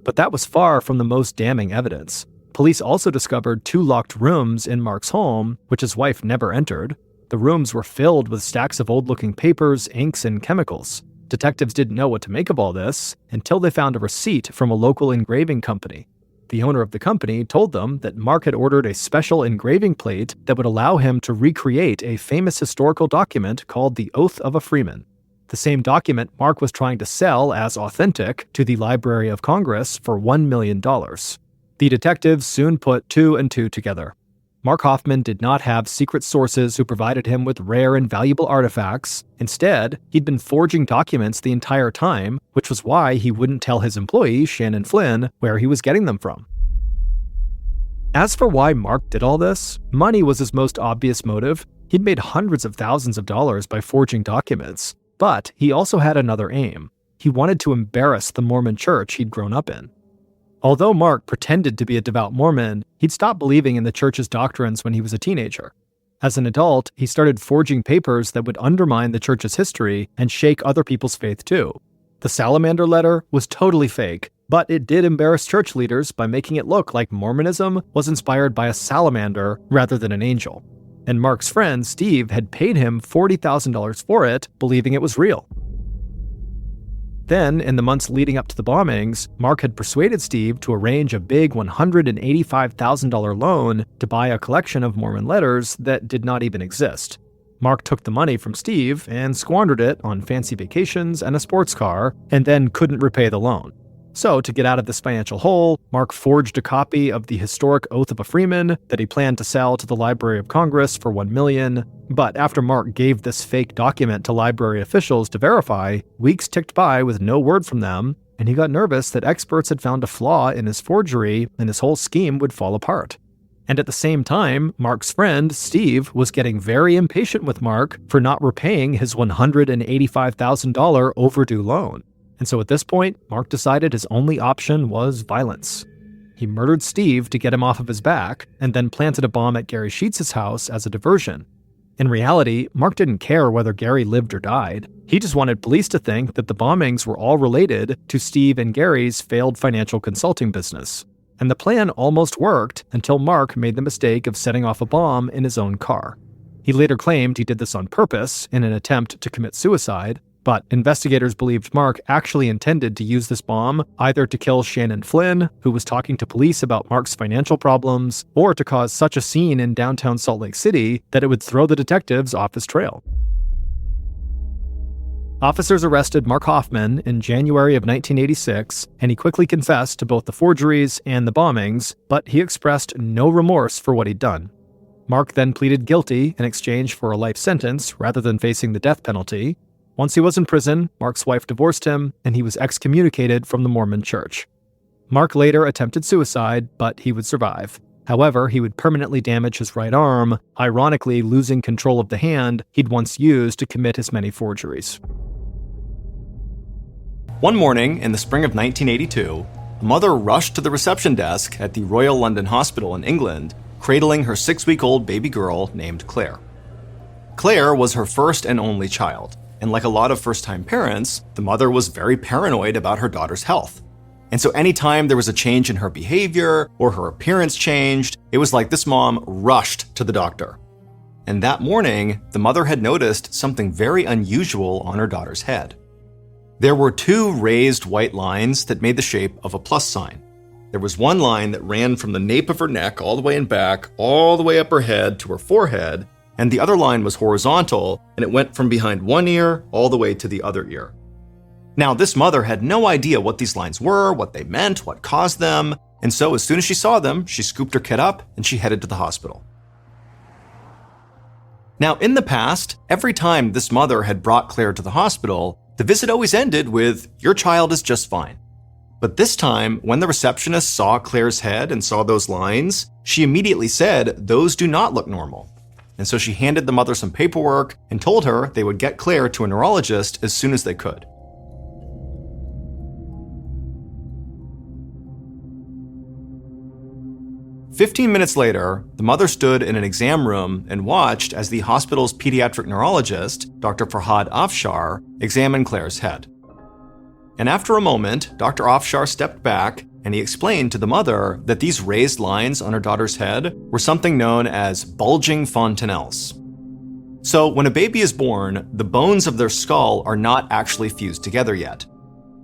But that was far from the most damning evidence. Police also discovered 2 locked rooms in Mark's home, which his wife never entered. The rooms were filled with stacks of old-looking papers, inks, and chemicals. Detectives didn't know what to make of all this until they found a receipt from a local engraving company. The owner of the company told them that Mark had ordered a special engraving plate that would allow him to recreate a famous historical document called the Oath of a Freeman. The same document Mark was trying to sell as authentic to the Library of Congress for $1 million. The detectives soon put 2 and 2 together. Mark Hoffman did not have secret sources who provided him with rare and valuable artifacts. Instead, he'd been forging documents the entire time, which was why he wouldn't tell his employee, Shannon Flynn, where he was getting them from. As for why Mark did all this, money was his most obvious motive. He'd made hundreds of thousands of dollars by forging documents. But he also had another aim. He wanted to embarrass the Mormon church he'd grown up in. Although Mark pretended to be a devout Mormon, he'd stopped believing in the church's doctrines when he was a teenager. As an adult, he started forging papers that would undermine the church's history and shake other people's faith too. The Salamander letter was totally fake, but it did embarrass church leaders by making it look like Mormonism was inspired by a salamander rather than an angel. And Mark's friend, Steve, had paid him $40,000 for it, believing it was real. Then, in the months leading up to the bombings, Mark had persuaded Steve to arrange a big $185,000 loan to buy a collection of Mormon letters that did not even exist. Mark took the money from Steve and squandered it on fancy vacations and a sports car, and then couldn't repay the loan. So, to get out of this financial hole, Mark forged a copy of the historic Oath of a Freeman that he planned to sell to the Library of Congress for $1 million. But after Mark gave this fake document to library officials to verify, weeks ticked by with no word from them, and he got nervous that experts had found a flaw in his forgery and his whole scheme would fall apart. And at the same time, Mark's friend, Steve, was getting very impatient with Mark for not repaying his $185,000 overdue loan. And so at this point, Mark decided his only option was violence. He murdered Steve to get him off of his back, and then planted a bomb at Gary Sheets' house as a diversion. In reality, Mark didn't care whether Gary lived or died. He just wanted police to think that the bombings were all related to Steve and Gary's failed financial consulting business. And the plan almost worked until Mark made the mistake of setting off a bomb in his own car. He later claimed he did this on purpose in an attempt to commit suicide, but investigators believed Mark actually intended to use this bomb either to kill Shannon Flynn, who was talking to police about Mark's financial problems, or to cause such a scene in downtown Salt Lake City that it would throw the detectives off his trail. Officers arrested Mark Hoffman in January of 1986, and he quickly confessed to both the forgeries and the bombings, but he expressed no remorse for what he'd done. Mark then pleaded guilty in exchange for a life sentence rather than facing the death penalty. Once he was in prison, Mark's wife divorced him, and he was excommunicated from the Mormon Church. Mark later attempted suicide, but he would survive. However, he would permanently damage his right arm, ironically losing control of the hand he'd once used to commit his many forgeries. One morning in the spring of 1982, a mother rushed to the reception desk at the Royal London Hospital in England, cradling her 6-week-old baby girl named Claire. Claire was her first and only child. And like a lot of first-time parents, the mother was very paranoid about her daughter's health. And so anytime there was a change in her behavior or her appearance changed, it was like this mom rushed to the doctor. And that morning, the mother had noticed something very unusual on her daughter's head. There were 2 raised white lines that made the shape of a plus sign. There was one line that ran from the nape of her neck all the way in back, all the way up her head to her forehead, and the other line was horizontal, and it went from behind one ear all the way to the other ear. Now, this mother had no idea what these lines were, what they meant, what caused them, and so as soon as she saw them, she scooped her kid up and she headed to the hospital. Now, in the past, every time this mother had brought Claire to the hospital, the visit always ended with, "Your child is just fine." But this time, when the receptionist saw Claire's head and saw those lines, she immediately said, "Those do not look normal." And so she handed the mother some paperwork and told her they would get Claire to a neurologist as soon as they could. "15 minutes later, the mother stood in an exam room and watched as the hospital's pediatric neurologist, Dr. Farhad Afshar, examined Claire's head. And after a moment, Dr. Afshar stepped back and he explained to the mother that these raised lines on her daughter's head were something known as bulging fontanelles. So when a baby is born, the bones of their skull are not actually fused together yet.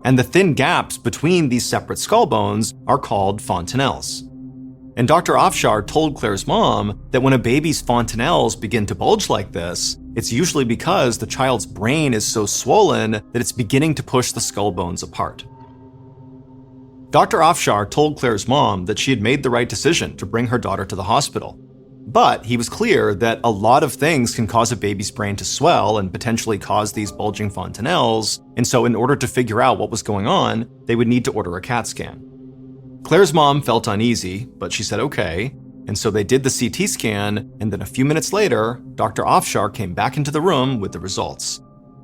And the thin gaps between these separate skull bones are called fontanelles. And Dr. Afshar told Claire's mom that when a baby's fontanelles begin to bulge like this, it's usually because the child's brain is so swollen that it's beginning to push the skull bones apart. Dr. Afshar told Claire's mom that she had made the right decision to bring her daughter to the hospital. But he was clear that a lot of things can cause a baby's brain to swell and potentially cause these bulging fontanelles, and so in order to figure out what was going on, they would need to order a CAT scan. Claire's mom felt uneasy, but she said okay, and so they did the CT scan, and then a few minutes later, Dr. Afshar came back into the room with the results.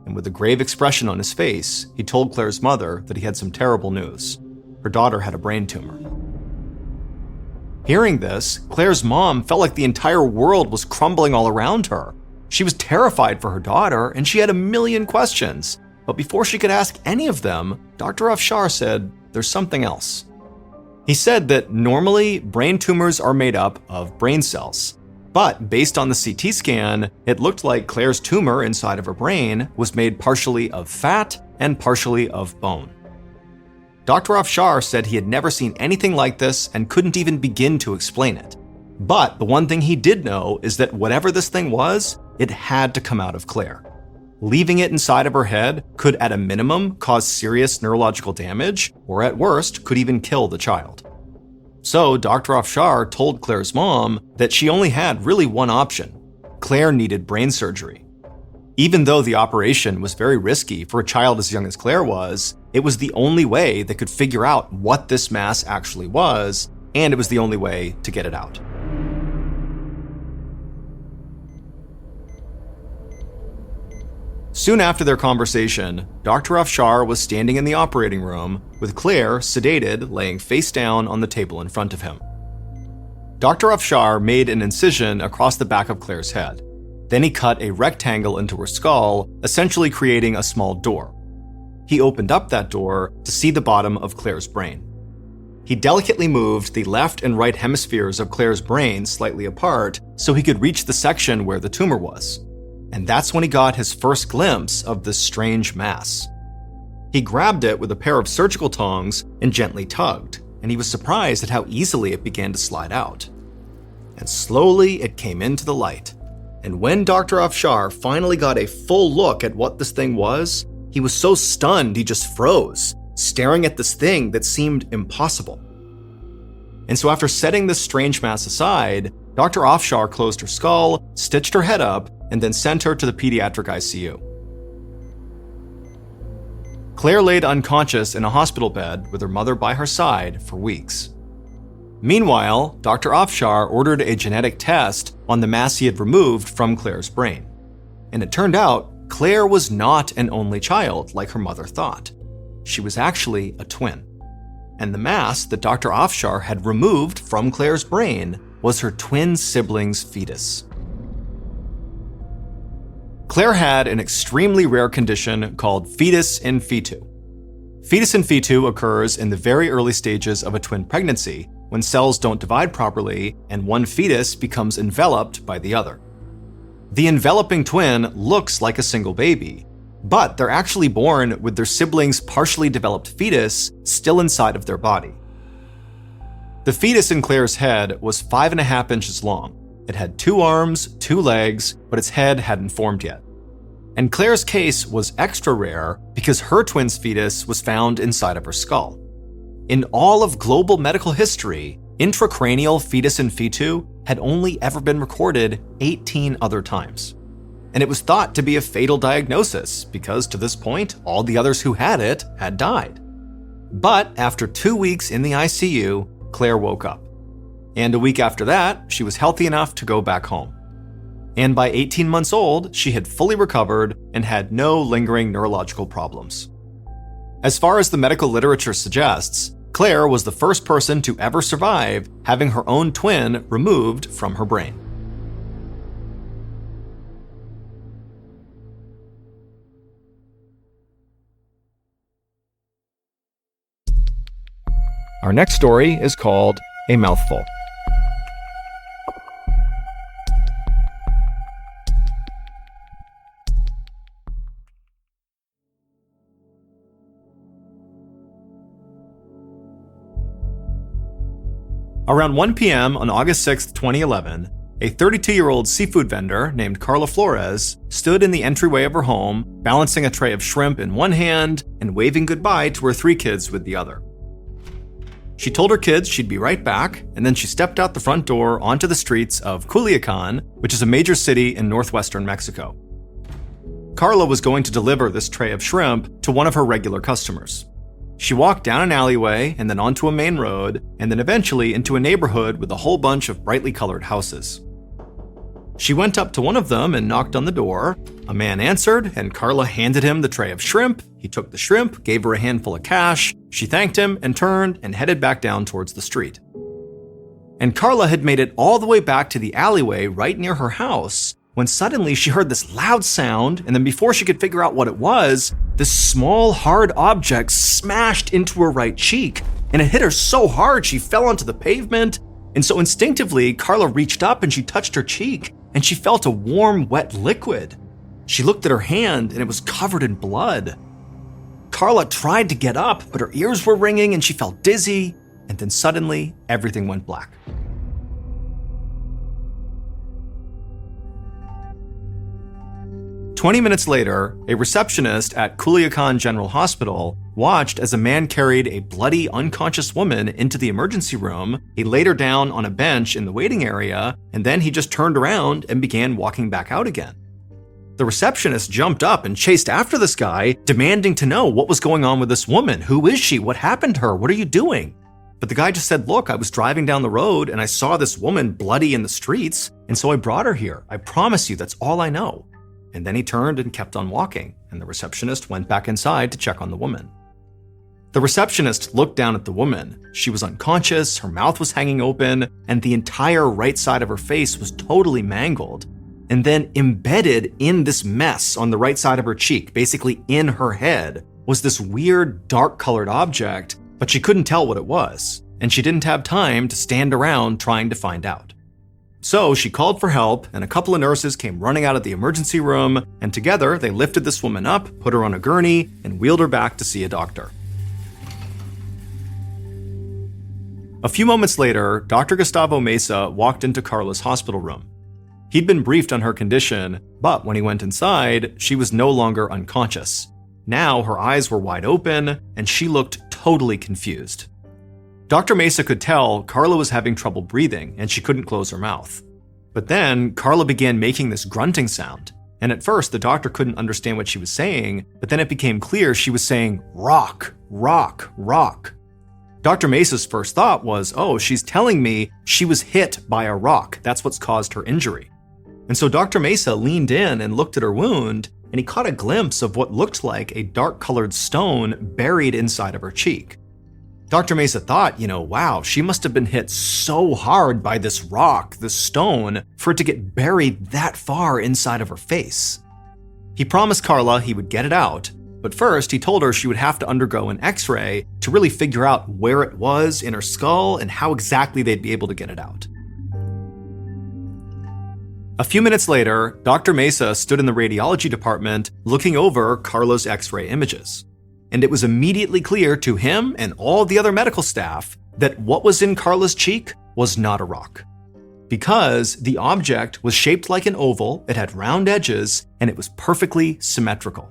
And with a grave expression on his face, he told Claire's mother that he had some terrible news. Her daughter had a brain tumor. Hearing this, Claire's mom felt like the entire world was crumbling all around her. She was terrified for her daughter, and she had a million questions. But before she could ask any of them, Dr. Afshar said, "There's something else." He said that normally brain tumors are made up of brain cells. But based on the CT scan, it looked like Claire's tumor inside of her brain was made partially of fat and partially of bone. Dr. Afshar said he had never seen anything like this and couldn't even begin to explain it. But the one thing he did know is that whatever this thing was, it had to come out of Claire. Leaving it inside of her head could at a minimum cause serious neurological damage, or at worst, could even kill the child. So Dr. Afshar told Claire's mom that she only had really one option. Claire needed brain surgery. Even though the operation was very risky for a child as young as Claire was, it was the only way they could figure out what this mass actually was, and it was the only way to get it out. Soon after their conversation, Dr. Afshar was standing in the operating room with Claire sedated, laying face down on the table in front of him. Dr. Afshar made an incision across the back of Claire's head. Then he cut a rectangle into her skull, essentially creating a small door. He opened up that door to see the bottom of Claire's brain. He delicately moved the left and right hemispheres of Claire's brain slightly apart so he could reach the section where the tumor was. And that's when he got his first glimpse of this strange mass. He grabbed it with a pair of surgical tongs and gently tugged, and he was surprised at how easily it began to slide out. And slowly it came into the light. And when Dr. Afshar finally got a full look at what this thing was, he was so stunned he just froze, staring at this thing that seemed impossible. And so after setting this strange mass aside, Dr. Afshar closed her skull, stitched her head up, and then sent her to the pediatric ICU. Claire laid unconscious in a hospital bed with her mother by her side for weeks. Meanwhile, Dr. Afshar ordered a genetic test on the mass he had removed from Claire's brain. And it turned out Claire was not an only child like her mother thought. She was actually a twin. And the mass that Dr. Afshar had removed from Claire's brain was her twin sibling's fetus. Claire had an extremely rare condition called fetus-in-fetu. Fetus-in-fetu occurs in the very early stages of a twin pregnancy when cells don't divide properly and one fetus becomes enveloped by the other. The enveloping twin looks like a single baby, but they're actually born with their siblings' partially developed fetus still inside of their body. The fetus in Claire's head was 5.5 inches long. It had 2 arms, 2 legs, but its head hadn't formed yet. And Claire's case was extra rare because her twin's fetus was found inside of her skull. In all of global medical history, intracranial fetus-in-fetu had only ever been recorded 18 other times. And it was thought to be a fatal diagnosis because to this point, all the others who had it had died. But after 2 weeks in the ICU, Claire woke up. And a week after that, she was healthy enough to go back home. And by 18 months old, she had fully recovered and had no lingering neurological problems. As far as the medical literature suggests, Claire was the first person to ever survive having her own twin removed from her brain. Our next story is called A Mouthful. Around 1 p.m. on August 6, 2011, a 32-year-old seafood vendor named Carla Flores stood in the entryway of her home, balancing a tray of shrimp in one hand and waving goodbye to her 3 kids with the other. She told her kids she'd be right back, and then she stepped out the front door onto the streets of Culiacan, which is a major city in northwestern Mexico. Carla was going to deliver this tray of shrimp to one of her regular customers. She walked down an alleyway and then onto a main road, and then eventually into a neighborhood with a whole bunch of brightly colored houses. She went up to one of them and knocked on the door. A man answered, and Carla handed him the tray of shrimp. He took the shrimp, gave her a handful of cash. She thanked him and turned and headed back down towards the street. And Carla had made it all the way back to the alleyway right near her house when suddenly she heard this loud sound, and then before she could figure out what it was, this small, hard object smashed into her right cheek, and it hit her so hard she fell onto the pavement. And so instinctively, Carla reached up and she touched her cheek, and she felt a warm, wet liquid. She looked at her hand, and it was covered in blood. Carla tried to get up, but her ears were ringing and she felt dizzy, and then suddenly, everything went black. "20 minutes later, a receptionist at Culiacan General Hospital watched as a man carried a bloody, unconscious woman into the emergency room. He laid her down on a bench in the waiting area, and then he just turned around and began walking back out again. The receptionist jumped up and chased after this guy, demanding to know what was going on with this woman. Who is she? What happened to her? What are you doing? But the guy just said, look, I was driving down the road and I saw this woman bloody in the streets, and so I brought her here. I promise you, that's all I know. And then he turned and kept on walking, and the receptionist went back inside to check on the woman. The receptionist looked down at the woman. She was unconscious, her mouth was hanging open, and the entire right side of her face was totally mangled. And then embedded in this mess on the right side of her cheek, basically in her head, was this weird dark-colored object, but she couldn't tell what it was, and she didn't have time to stand around trying to find out. So she called for help, and a couple of nurses came running out of the emergency room, and together they lifted this woman up, put her on a gurney, and wheeled her back to see a doctor. A few moments later, Dr. Gustavo Mesa walked into Carla's hospital room. He'd been briefed on her condition, but when he went inside, she was no longer unconscious. Now her eyes were wide open, and she looked totally confused. Dr. Mesa could tell Carla was having trouble breathing and she couldn't close her mouth. But then Carla began making this grunting sound, and at first the doctor couldn't understand what she was saying, but then it became clear she was saying, rock, rock, rock. Dr. Mesa's first thought was, oh, she's telling me she was hit by a rock. That's what's caused her injury. And so Dr. Mesa leaned in and looked at her wound, and he caught a glimpse of what looked like a dark-colored stone buried inside of her cheek. Dr. Mesa thought, wow, she must have been hit so hard by this rock, this stone, for it to get buried that far inside of her face. He promised Carla he would get it out, but first he told her she would have to undergo an X-ray to really figure out where it was in her skull and how exactly they'd be able to get it out. A few minutes later, Dr. Mesa stood in the radiology department looking over Carla's X-ray images. And it was immediately clear to him and all the other medical staff that what was in Carla's cheek was not a rock. Because the object was shaped like an oval, it had round edges, and it was perfectly symmetrical.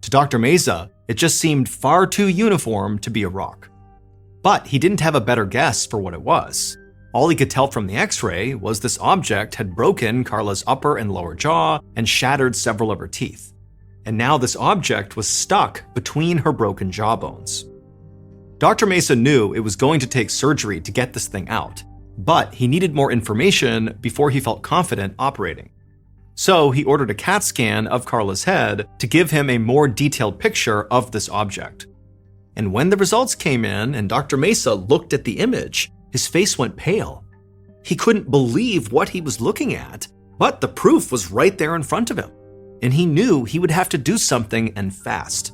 To Dr. Mesa, it just seemed far too uniform to be a rock. But he didn't have a better guess for what it was. All he could tell from the X-ray was this object had broken Carla's upper and lower jaw and shattered several of her teeth. And now this object was stuck between her broken jawbones. Dr. Mesa knew it was going to take surgery to get this thing out, but he needed more information before he felt confident operating. So he ordered a CAT scan of Carla's head to give him a more detailed picture of this object. And when the results came in and Dr. Mesa looked at the image, his face went pale. He couldn't believe what he was looking at, but the proof was right there in front of him. And he knew he would have to do something, and fast.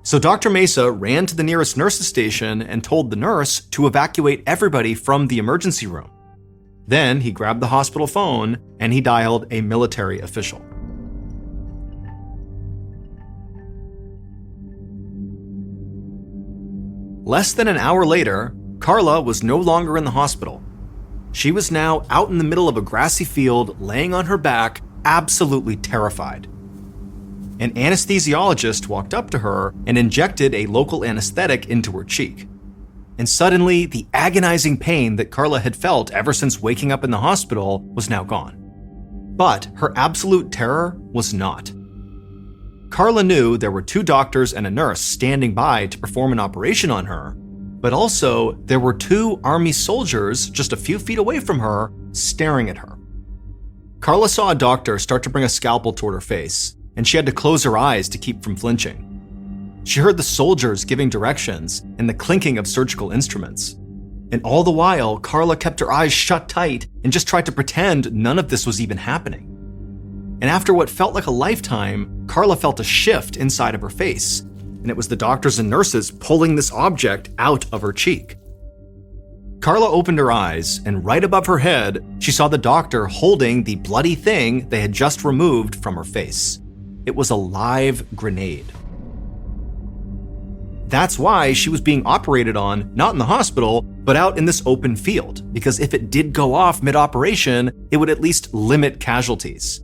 So Dr. Mesa ran to the nearest nurse's station and told the nurse to evacuate everybody from the emergency room. Then he grabbed the hospital phone and he dialed a military official. Less than an hour later, Carla was no longer in the hospital. She was now out in the middle of a grassy field, laying on her back, absolutely terrified. An anesthesiologist walked up to her and injected a local anesthetic into her cheek. And suddenly, the agonizing pain that Carla had felt ever since waking up in the hospital was now gone. But her absolute terror was not. Carla knew there were 2 doctors and a nurse standing by to perform an operation on her, but also there were 2 army soldiers just a few feet away from her, staring at her. Carla saw a doctor start to bring a scalpel toward her face, and she had to close her eyes to keep from flinching. She heard the soldiers giving directions and the clinking of surgical instruments. And all the while, Carla kept her eyes shut tight and just tried to pretend none of this was even happening. And after what felt like a lifetime, Carla felt a shift inside of her face, and it was the doctors and nurses pulling this object out of her cheek. Carla opened her eyes, and right above her head, she saw the doctor holding the bloody thing they had just removed from her face. It was a live grenade. That's why she was being operated on, not in the hospital, but out in this open field, because if it did go off mid-operation, it would at least limit casualties.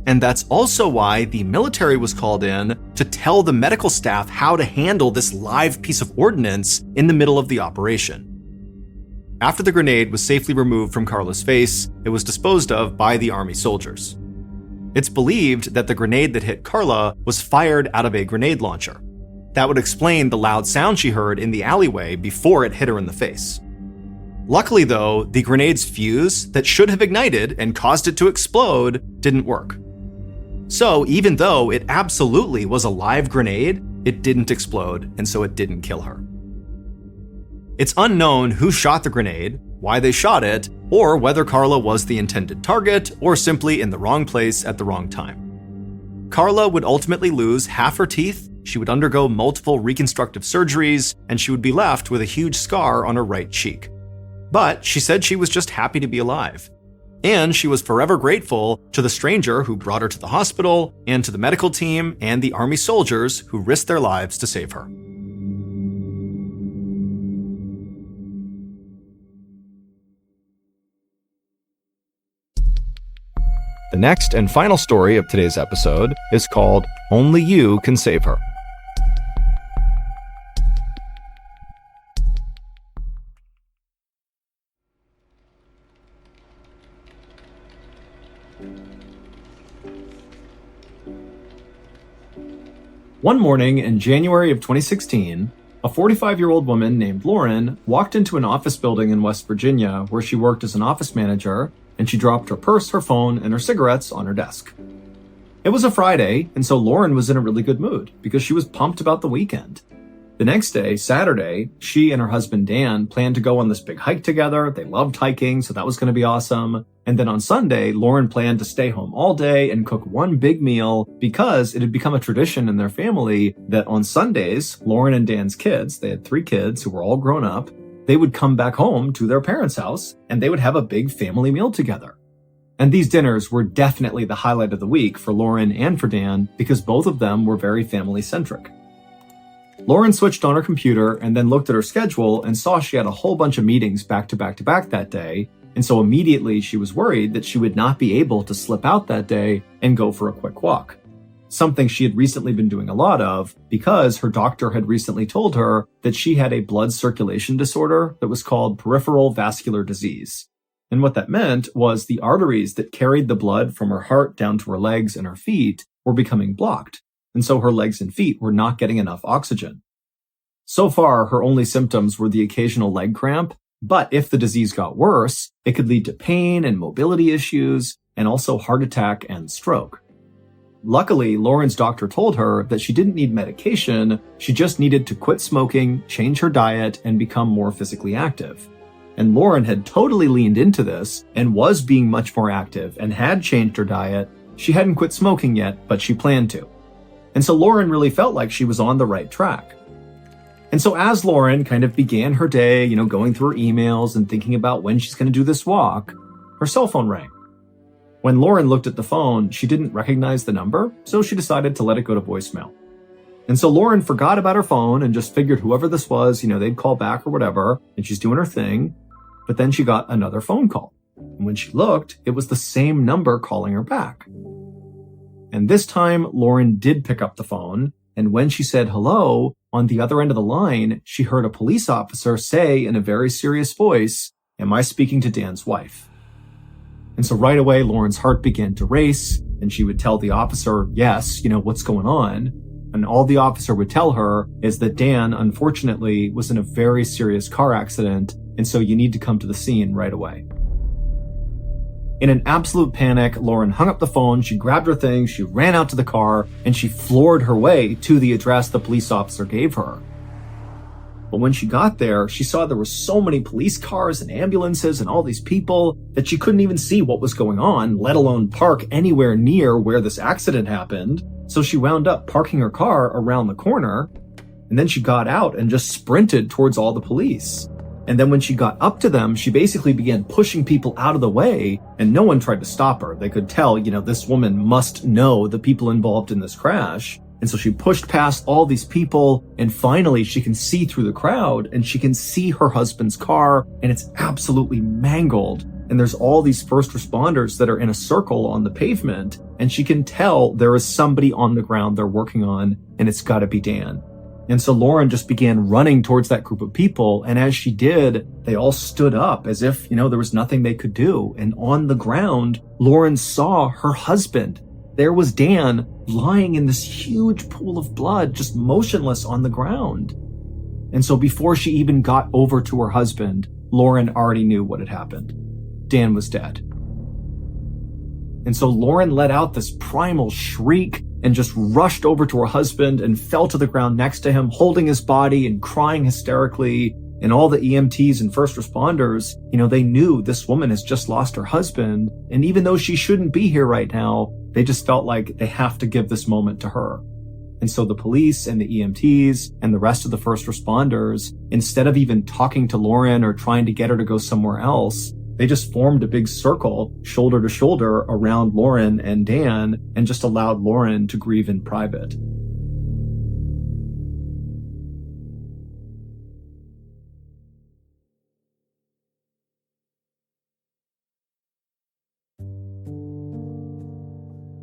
And that's also why the military was called in to tell the medical staff how to handle this live piece of ordnance in the middle of the operation. After the grenade was safely removed from Carla's face, it was disposed of by the Army soldiers. It's believed that the grenade that hit Carla was fired out of a grenade launcher. That would explain the loud sound she heard in the alleyway before it hit her in the face. Luckily though, the grenade's fuse that should have ignited and caused it to explode didn't work. So even though it absolutely was a live grenade, it didn't explode, and so it didn't kill her. It's unknown who shot the grenade, why they shot it, or whether Carla was the intended target or simply in the wrong place at the wrong time. Carla would ultimately lose half her teeth, she would undergo multiple reconstructive surgeries, and she would be left with a huge scar on her right cheek. But she said she was just happy to be alive. And she was forever grateful to the stranger who brought her to the hospital, and to the medical team and the Army soldiers who risked their lives to save her. The next and final story of today's episode is called Only You Can Save Her. One morning in January of 2016, a 45-year-old woman named Lauren walked into an office building in West Virginia where she worked as an office manager, and she dropped her purse, her phone, and her cigarettes on her desk. It was a Friday, and so Lauren was in a really good mood because she was pumped about the weekend. The next day, Saturday, she and her husband Dan planned to go on this big hike together. They loved hiking, so that was going to be awesome. And then on Sunday, Lauren planned to stay home all day and cook one big meal because it had become a tradition in their family that on Sundays, Lauren and Dan's kids, they had 3 kids who were all grown up, they would come back home to their parents' house and they would have a big family meal together. And these dinners were definitely the highlight of the week for Lauren and for Dan because both of them were very family-centric. Lauren switched on her computer and then looked at her schedule and saw she had a whole bunch of meetings back to back to back that day, and so immediately she was worried that she would not be able to slip out that day and go for a quick walk. Something she had recently been doing a lot of because her doctor had recently told her that she had a blood circulation disorder that was called peripheral vascular disease. And what that meant was the arteries that carried the blood from her heart down to her legs and her feet were becoming blocked. And so her legs and feet were not getting enough oxygen. So far, her only symptoms were the occasional leg cramp, but if the disease got worse, it could lead to pain and mobility issues, and also heart attack and stroke. Luckily, Lauren's doctor told her that she didn't need medication, she just needed to quit smoking, change her diet, and become more physically active. And Lauren had totally leaned into this and was being much more active and had changed her diet. She hadn't quit smoking yet, but she planned to. And so Lauren really felt like she was on the right track. And so as Lauren kind of began her day, going through her emails and thinking about when she's going to do this walk, her cell phone rang. When Lauren looked at the phone, she didn't recognize the number, so she decided to let it go to voicemail. And so Lauren forgot about her phone and just figured whoever this was, they'd call back or whatever, and she's doing her thing. But then she got another phone call. And when she looked, it was the same number calling her back. And this time, Lauren did pick up the phone, and when she said hello, on the other end of the line, she heard a police officer say in a very serious voice, "Am I speaking to Dan's wife?" And so right away, Lauren's heart began to race, and she would tell the officer, yes, what's going on? And all the officer would tell her is that Dan, unfortunately, was in a very serious car accident, and so you need to come to the scene right away. In an absolute panic, Lauren hung up the phone, she grabbed her things, she ran out to the car, and she floored her way to the address the police officer gave her. But when she got there, she saw there were so many police cars and ambulances and all these people that she couldn't even see what was going on, let alone park anywhere near where this accident happened. So she wound up parking her car around the corner, and then she got out and just sprinted towards all the police. And then when she got up to them, she basically began pushing people out of the way, and no one tried to stop her. They could tell, this woman must know the people involved in this crash. And so she pushed past all these people, and finally she can see through the crowd, and she can see her husband's car, and it's absolutely mangled. And there's all these first responders that are in a circle on the pavement, and she can tell there is somebody on the ground they're working on, and it's gotta be Dan. And so Lauren just began running towards that group of people, and as she did, they all stood up as if, there was nothing they could do. And on the ground, Lauren saw her husband. There was Dan lying in this huge pool of blood, just motionless on the ground. And so before she even got over to her husband, Lauren already knew what had happened. Dan was dead. And so Lauren let out this primal shriek and just rushed over to her husband and fell to the ground next to him, holding his body and crying hysterically. And all the EMTs and first responders, they knew this woman has just lost her husband. And even though she shouldn't be here right now, they just felt like they have to give this moment to her. And so the police and the EMTs and the rest of the first responders, instead of even talking to Lauren or trying to get her to go somewhere else, they just formed a big circle, shoulder to shoulder, around Lauren and Dan, and just allowed Lauren to grieve in private.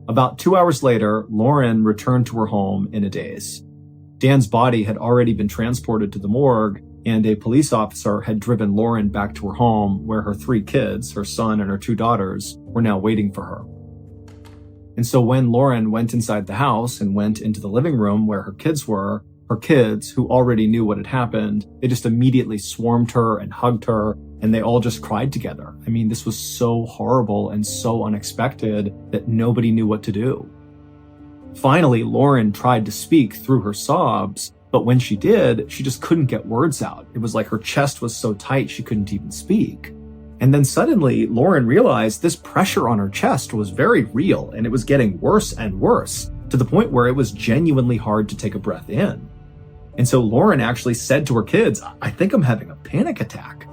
About 2 hours later, Lauren returned to her home in a daze. Dan's body had already been transported to the morgue, and a police officer had driven Lauren back to her home where her 3 kids, her son and her 2 daughters, were now waiting for her. And so when Lauren went inside the house and went into the living room where her kids were, her kids, who already knew what had happened, they just immediately swarmed her and hugged her, and they all just cried together. I mean, this was so horrible and so unexpected that nobody knew what to do. Finally, Lauren tried to speak through her sobs, but when she did, she just couldn't get words out. It was like her chest was so tight she couldn't even speak. And then suddenly, Lauren realized this pressure on her chest was very real, and it was getting worse and worse, to the point where it was genuinely hard to take a breath in. And so Lauren actually said to her kids, "I think I'm having a panic attack."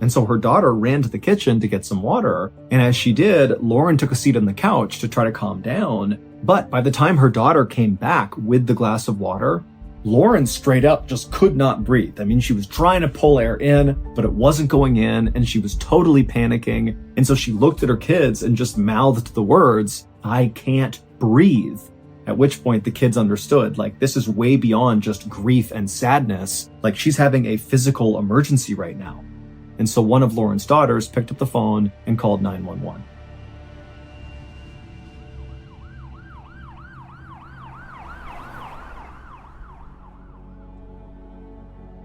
And so her daughter ran to the kitchen to get some water, and as she did, Lauren took a seat on the couch to try to calm down. But by the time her daughter came back with the glass of water, Lauren straight up just could not breathe. I mean, she was trying to pull air in, but it wasn't going in, and she was totally panicking. And so she looked at her kids and just mouthed the words, "I can't breathe." At which point the kids understood, like, this is way beyond just grief and sadness. Like, she's having a physical emergency right now. And so one of Lauren's daughters picked up the phone and called 911.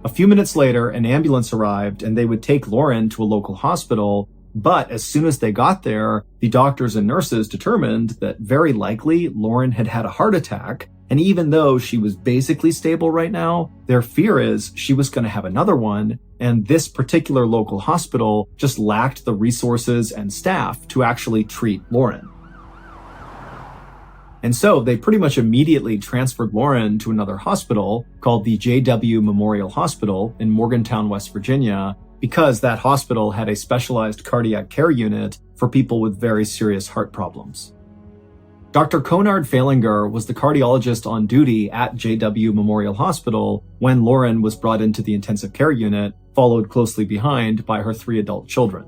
A few minutes later, an ambulance arrived and they would take Lauren to a local hospital. But as soon as they got there, the doctors and nurses determined that very likely Lauren had had a heart attack. And even though she was basically stable right now, their fear is she was going to have another one. And this particular local hospital just lacked the resources and staff to actually treat Lauren. And so they pretty much immediately transferred Lauren to another hospital called the J.W. Memorial Hospital in Morgantown, West Virginia, because that hospital had a specialized cardiac care unit for people with very serious heart problems. Dr. Conard Falinger was the cardiologist on duty at J.W. Memorial Hospital when Lauren was brought into the intensive care unit, followed closely behind by her 3 adult children.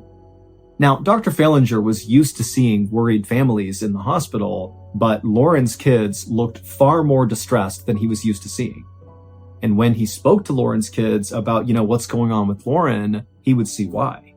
Now, Dr. Falinger was used to seeing worried families in the hospital, but Lauren's kids looked far more distressed than he was used to seeing. And when he spoke to Lauren's kids about, what's going on with Lauren, he would see why.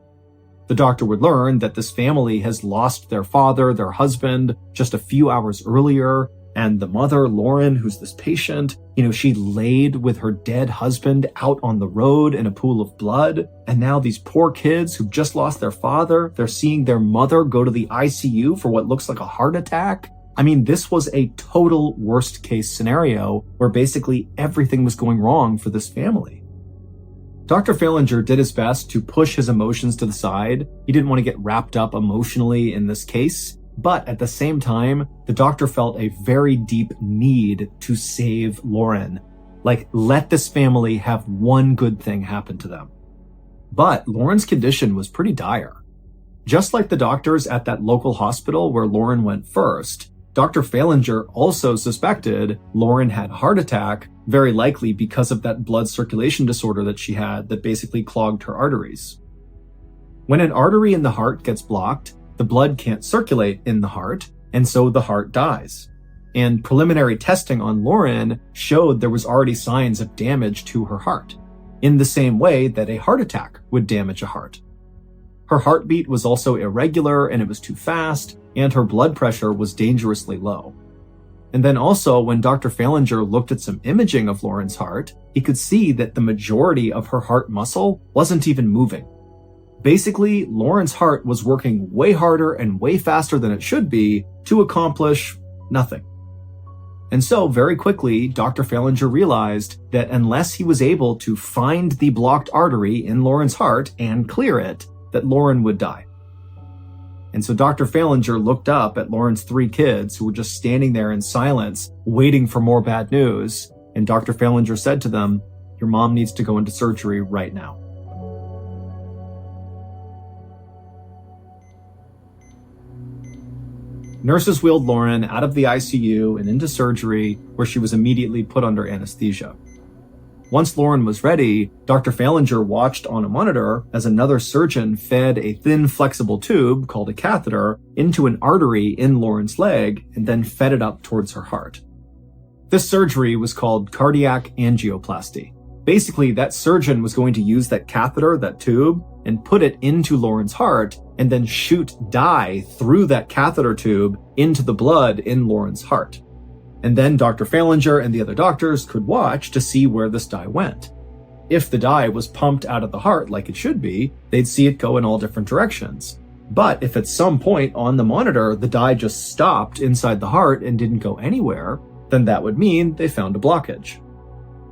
The doctor would learn that this family has lost their father, their husband, just a few hours earlier, and the mother, Lauren, who's this patient, she laid with her dead husband out on the road in a pool of blood. And now these poor kids who've just lost their father, they're seeing their mother go to the ICU for what looks like a heart attack. I mean, this was a total worst case scenario where basically everything was going wrong for this family. Dr. Falinger did his best to push his emotions to the side. He didn't want to get wrapped up emotionally in this case. But at the same time, the doctor felt a very deep need to save Lauren. Like, let this family have one good thing happen to them. But Lauren's condition was pretty dire. Just like the doctors at that local hospital where Lauren went first, Dr. Falinger also suspected Lauren had a heart attack, very likely because of that blood circulation disorder that she had that basically clogged her arteries. When an artery in the heart gets blocked, the blood can't circulate in the heart, and so the heart dies. And preliminary testing on Lauren showed there was already signs of damage to her heart, in the same way that a heart attack would damage a heart. Her heartbeat was also irregular and it was too fast, and her blood pressure was dangerously low. And then also, when Dr. Falinger looked at some imaging of Lauren's heart, he could see that the majority of her heart muscle wasn't even moving. Basically, Lauren's heart was working way harder and way faster than it should be to accomplish nothing. And so, very quickly, Dr. Falinger realized that unless he was able to find the blocked artery in Lauren's heart and clear it, that Lauren would die. And so Dr. Falinger looked up at Lauren's 3 kids who were just standing there in silence, waiting for more bad news. And Dr. Falinger said to them, "Your mom needs to go into surgery right now." Nurses wheeled Lauren out of the ICU and into surgery, where she was immediately put under anesthesia. Once Lauren was ready, Dr. Falinger watched on a monitor as another surgeon fed a thin, flexible tube, called a catheter, into an artery in Lauren's leg and then fed it up towards her heart. This surgery was called cardiac angioplasty. Basically, that surgeon was going to use that catheter, that tube, and put it into Lauren's heart and then shoot dye through that catheter tube into the blood in Lauren's heart. And then Dr. Falinger and the other doctors could watch to see where this dye went. If the dye was pumped out of the heart like it should be, they'd see it go in all different directions. But if at some point on the monitor the dye just stopped inside the heart and didn't go anywhere, then that would mean they found a blockage.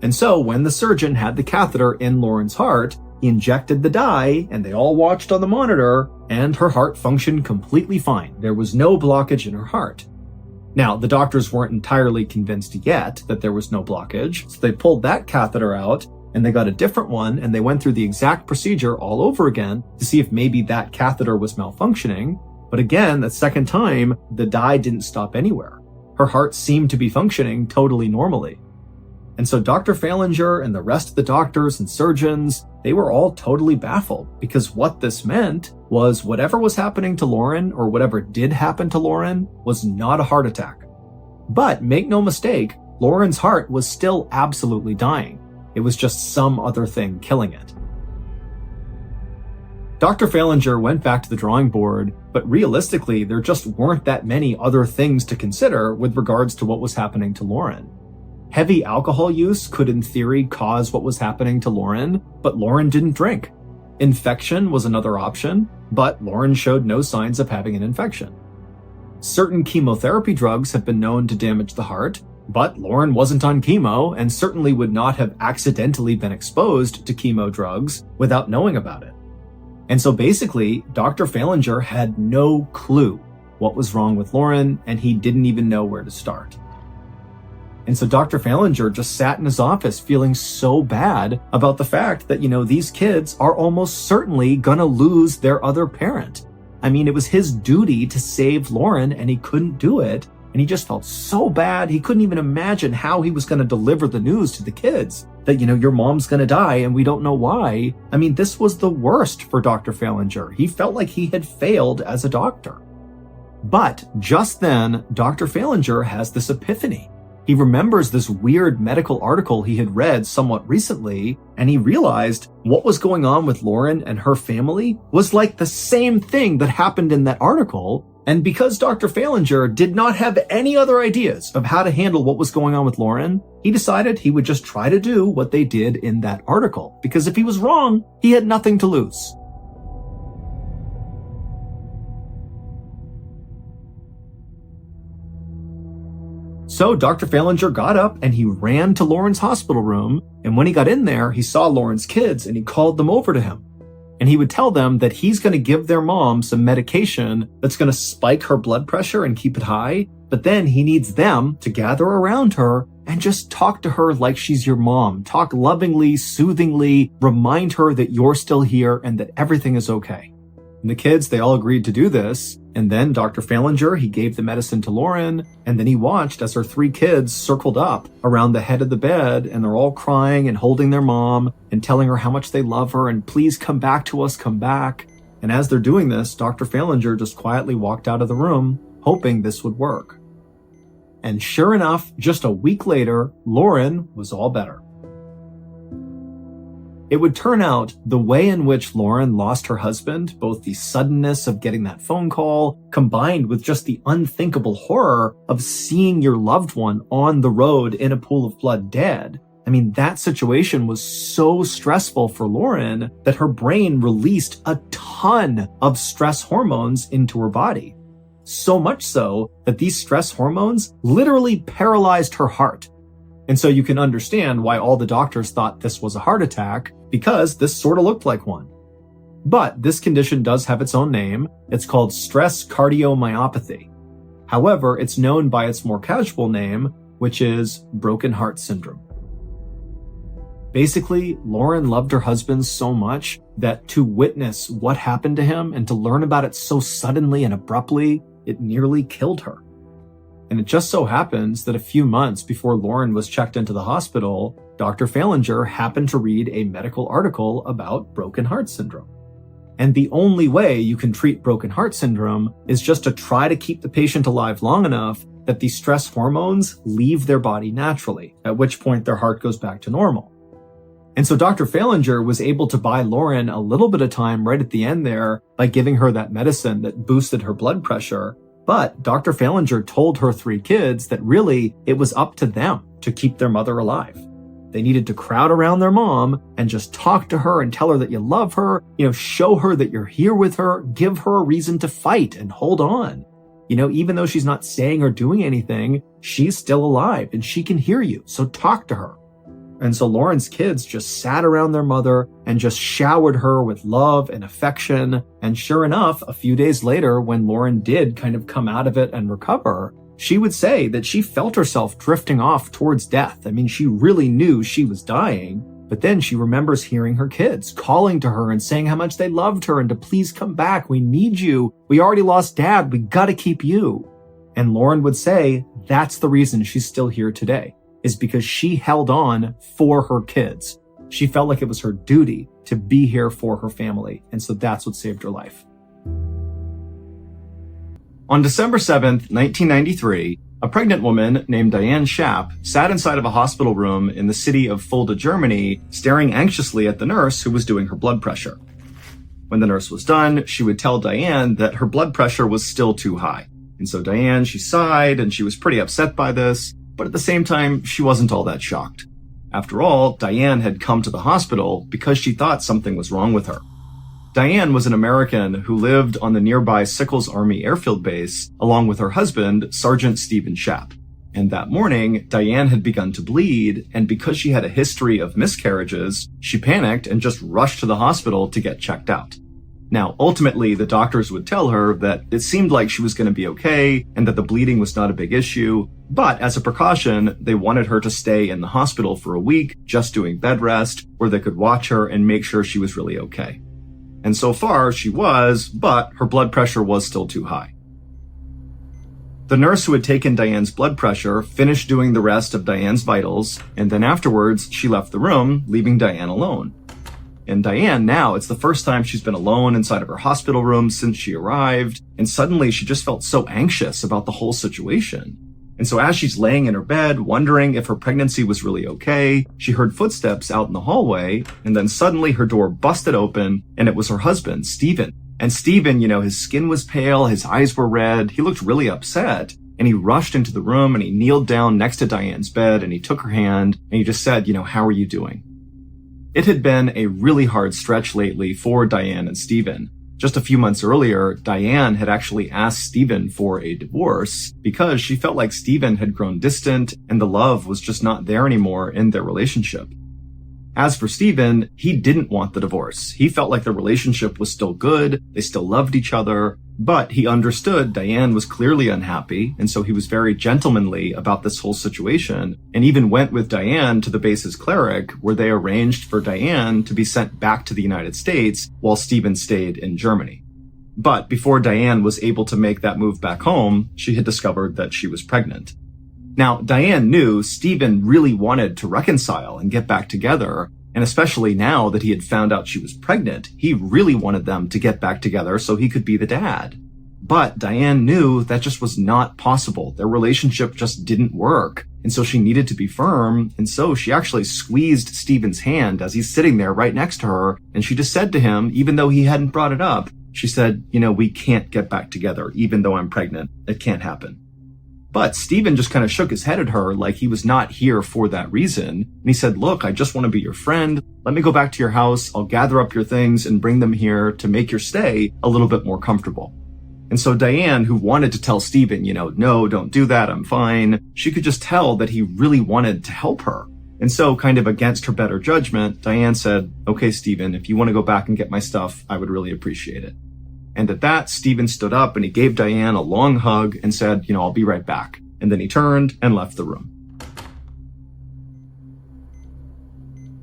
And so when the surgeon had the catheter in Lauren's heart, he injected the dye and they all watched on the monitor, and her heart functioned completely fine. There was no blockage in her heart. Now, the doctors weren't entirely convinced yet that there was no blockage, so they pulled that catheter out and they got a different one and they went through the exact procedure all over again to see if maybe that catheter was malfunctioning. But again, the second time, the dye didn't stop anywhere. Her heart seemed to be functioning totally normally. And so Dr. Falinger and the rest of the doctors and surgeons, they were all totally baffled, because what this meant was whatever was happening to Lauren, or whatever did happen to Lauren, was not a heart attack. But make no mistake, Lauren's heart was still absolutely dying. It was just some other thing killing it. Dr. Falinger went back to the drawing board, but realistically, there just weren't that many other things to consider with regards to what was happening to Lauren. Heavy alcohol use could in theory cause what was happening to Lauren, but Lauren didn't drink. Infection was another option, but Lauren showed no signs of having an infection. Certain chemotherapy drugs have been known to damage the heart, but Lauren wasn't on chemo and certainly would not have accidentally been exposed to chemo drugs without knowing about it. And so basically, Dr. Falinger had no clue what was wrong with Lauren, and he didn't even know where to start. And so Dr. Falinger just sat in his office feeling so bad about the fact that, these kids are almost certainly gonna lose their other parent. I mean, it was his duty to save Lauren and he couldn't do it. And he just felt so bad. He couldn't even imagine how he was gonna deliver the news to the kids that, your mom's gonna die and we don't know why. I mean, this was the worst for Dr. Falinger. He felt like he had failed as a doctor. But just then, Dr. Falinger has this epiphany. He remembers this weird medical article he had read somewhat recently, and he realized what was going on with Lauren and her family was like the same thing that happened in that article. And because Dr. Falinger did not have any other ideas of how to handle what was going on with Lauren, he decided he would just try to do what they did in that article, because if he was wrong, he had nothing to lose. So Dr. Falinger got up and he ran to Lauren's hospital room, and when he got in there, he saw Lauren's kids and he called them over to him. And he would tell them that he's going to give their mom some medication that's going to spike her blood pressure and keep it high, but then he needs them to gather around her and just talk to her like she's your mom. Talk lovingly, soothingly, remind her that you're still here and that everything is okay. And the kids, they all agreed to do this. And then Dr. Fallinger, he gave the medicine to Lauren, and then he watched as her 3 kids circled up around the head of the bed, and they're all crying and holding their mom and telling her how much they love her and please come back to us, come back. And as they're doing this, Dr. Fallinger just quietly walked out of the room, hoping this would work. And sure enough, just a week later, Lauren was all better. It would turn out the way in which Lauren lost her husband, both the suddenness of getting that phone call, combined with just the unthinkable horror of seeing your loved one on the road in a pool of blood dead. I mean, that situation was so stressful for Lauren that her brain released a ton of stress hormones into her body. So much so that these stress hormones literally paralyzed her heart. And so you can understand why all the doctors thought this was a heart attack, because this sort of looked like one. But this condition does have its own name. It's called stress cardiomyopathy. However, it's known by its more casual name, which is broken heart syndrome. Basically, Lauren loved her husband so much that to witness what happened to him and to learn about it so suddenly and abruptly, it nearly killed her. And it just so happens that a few months before Lauren was checked into the hospital, Dr. Fallinger happened to read a medical article about broken heart syndrome. And the only way you can treat broken heart syndrome is just to try to keep the patient alive long enough that the stress hormones leave their body naturally, at which point their heart goes back to normal. And so Dr. Fallinger was able to buy Lauren a little bit of time right at the end there by giving her that medicine that boosted her blood pressure. But Dr. Fallinger told her 3 kids that really it was up to them to keep their mother alive. They needed to crowd around their mom and just talk to her and tell her that you love her, show her that you're here with her, give her a reason to fight and hold on. Even though she's not saying or doing anything, she's still alive and she can hear you. So talk to her. And so Lauren's kids just sat around their mother and just showered her with love and affection. And sure enough, a few days later, when Lauren did kind of come out of it and recover, she would say that she felt herself drifting off towards death. I mean, she really knew she was dying, but then she remembers hearing her kids calling to her and saying how much they loved her and to please come back. We need you. We already lost Dad. We gotta keep you. And Lauren would say that's the reason she's still here today, is because she held on for her kids. She felt like it was her duty to be here for her family. And so that's what saved her life. On December 7th, 1993, a pregnant woman named Diane Schaap sat inside of a hospital room in the city of Fulda, Germany, staring anxiously at the nurse who was doing her blood pressure. When the nurse was done, she would tell Diane that her blood pressure was still too high. And so Diane, she sighed and she was pretty upset by this, but at the same time, she wasn't all that shocked. After all, Diane had come to the hospital because she thought something was wrong with her. Diane was an American who lived on the nearby Sickles Army Airfield Base along with her husband, Sergeant Stephen Schaap. And that morning, Diane had begun to bleed, and because she had a history of miscarriages, she panicked and just rushed to the hospital to get checked out. Now, ultimately, the doctors would tell her that it seemed like she was going to be okay and that the bleeding was not a big issue, but as a precaution, they wanted her to stay in the hospital for a week, just doing bed rest, where they could watch her and make sure she was really okay. And so far, she was, but her blood pressure was still too high. The nurse who had taken Diane's blood pressure finished doing the rest of Diane's vitals, and then afterwards, she left the room, leaving Diane alone. And Diane, now, it's the first time she's been alone inside of her hospital room since she arrived, and suddenly she just felt so anxious about the whole situation. And so as she's laying in her bed, wondering if her pregnancy was really okay, she heard footsteps out in the hallway, and then suddenly her door busted open, and it was her husband, Stephen. And Stephen, his skin was pale, his eyes were red, he looked really upset, and he rushed into the room and he kneeled down next to Diane's bed and he took her hand and he just said, how are you doing? It had been a really hard stretch lately for Diane and Stephen. Just a few months earlier, Diane had actually asked Stephen for a divorce because she felt like Stephen had grown distant and the love was just not there anymore in their relationship. As for Stephen, he didn't want the divorce. He felt like the relationship was still good, they still loved each other, but he understood Diane was clearly unhappy, and so he was very gentlemanly about this whole situation, and even went with Diane to the base's cleric, where they arranged for Diane to be sent back to the United States while Stephen stayed in Germany. But before Diane was able to make that move back home, she had discovered that she was pregnant. Now, Diane knew Stephen really wanted to reconcile and get back together, and especially now that he had found out she was pregnant, he really wanted them to get back together so he could be the dad. But Diane knew that just was not possible. Their relationship just didn't work. And so she needed to be firm. And so she actually squeezed Stephen's hand as he's sitting there right next to her. And she just said to him, even though he hadn't brought it up, she said, we can't get back together, even though I'm pregnant. It can't happen. But Stephen just kind of shook his head at her like he was not here for that reason. And he said, look, I just want to be your friend. Let me go back to your house. I'll gather up your things and bring them here to make your stay a little bit more comfortable. And so Diane, who wanted to tell Stephen, no, don't do that, I'm fine, she could just tell that he really wanted to help her. And so, kind of against her better judgment, Diane said, okay, Stephen, if you want to go back and get my stuff, I would really appreciate it. And at that, Stephen stood up and he gave Diane a long hug and said, I'll be right back. And then he turned and left the room.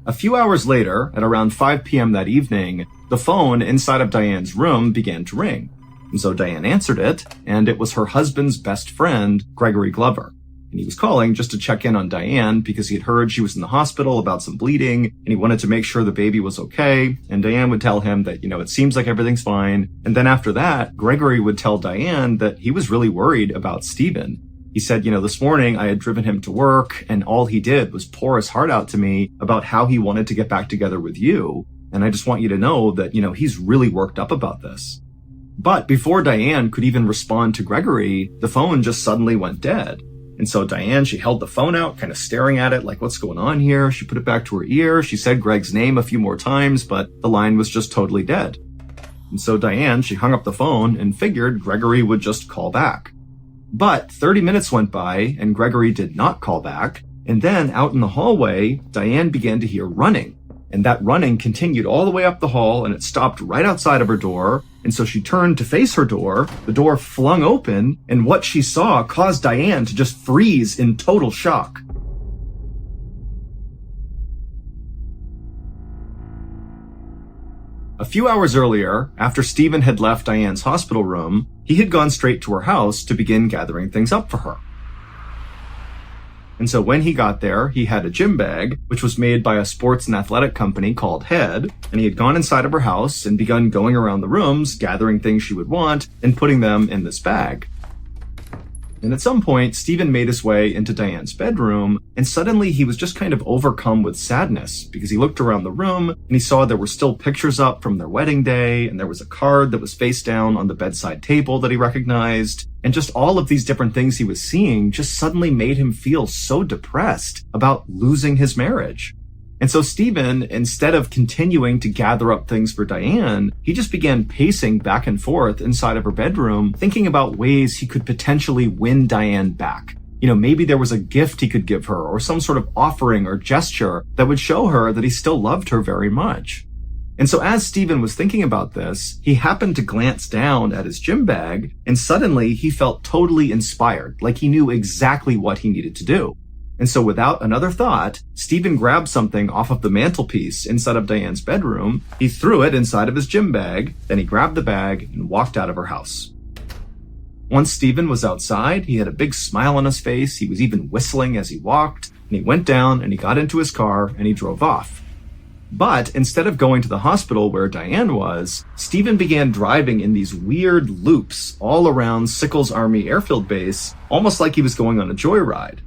A few hours later, at around 5 p.m. that evening, the phone inside of Diane's room began to ring. And so Diane answered it, and it was her husband's best friend, Gregory Glover. And he was calling just to check in on Diane because he had heard she was in the hospital about some bleeding, and he wanted to make sure the baby was okay. And Diane would tell him that, it seems like everything's fine. And then after that, Gregory would tell Diane that he was really worried about Stephen. He said, this morning I had driven him to work, and all he did was pour his heart out to me about how he wanted to get back together with you. And I just want you to know that, he's really worked up about this. But before Diane could even respond to Gregory, the phone just suddenly went dead. And so Diane, she held the phone out, kind of staring at it like, what's going on here? She put it back to her ear. She said Greg's name a few more times, but the line was just totally dead. And so Diane, she hung up the phone and figured Gregory would just call back. But 30 minutes went by and Gregory did not call back. And then out in the hallway, Diane began to hear running. And that running continued all the way up the hall and it stopped right outside of her door. And so she turned to face her door, the door flung open, and what she saw caused Diane to just freeze in total shock. A few hours earlier, after Stephen had left Diane's hospital room, he had gone straight to her house to begin gathering things up for her. And so when he got there, he had a gym bag, which was made by a sports and athletic company called Head, and he had gone inside of her house and begun going around the rooms, gathering things she would want, and putting them in this bag. And at some point, Stephen made his way into Diane's bedroom, and suddenly he was just kind of overcome with sadness because he looked around the room and he saw there were still pictures up from their wedding day, and there was a card that was face down on the bedside table that he recognized. And just all of these different things he was seeing just suddenly made him feel so depressed about losing his marriage. And so Stephen, instead of continuing to gather up things for Diane, he just began pacing back and forth inside of her bedroom, thinking about ways he could potentially win Diane back. Maybe there was a gift he could give her or some sort of offering or gesture that would show her that he still loved her very much. And so as Stephen was thinking about this, he happened to glance down at his gym bag, and suddenly he felt totally inspired, like he knew exactly what he needed to do. And so without another thought, Stephen grabbed something off of the mantelpiece inside of Diane's bedroom, he threw it inside of his gym bag, then he grabbed the bag and walked out of her house. Once Stephen was outside, he had a big smile on his face, he was even whistling as he walked, and he went down and he got into his car and he drove off. But instead of going to the hospital where Diane was, Stephen began driving in these weird loops all around Sickles Army Airfield Base, almost like he was going on a joyride.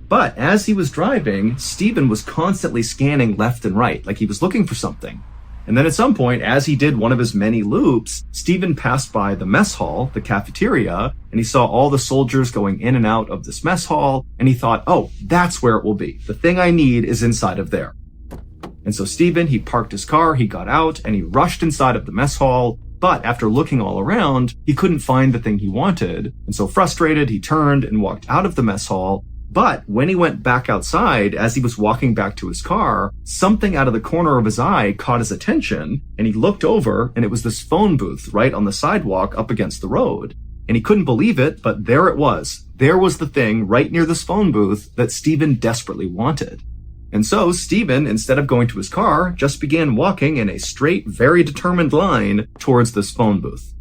But as he was driving, Stephen was constantly scanning left and right, like he was looking for something. And then at some point, as he did one of his many loops, Stephen passed by the mess hall, the cafeteria, and he saw all the soldiers going in and out of this mess hall, and he thought, oh, that's where it will be. The thing I need is inside of there. And so Stephen, he parked his car, he got out, and he rushed inside of the mess hall. But after looking all around, he couldn't find the thing he wanted. And so frustrated, he turned and walked out of the mess hall. But when he went back outside, as he was walking back to his car, something out of the corner of his eye caught his attention, and he looked over, and it was this phone booth right on the sidewalk up against the road. And he couldn't believe it, but there it was. There was the thing right near this phone booth that Stephen desperately wanted. And so Stephen, instead of going to his car, just began walking in a straight, very determined line towards this phone booth.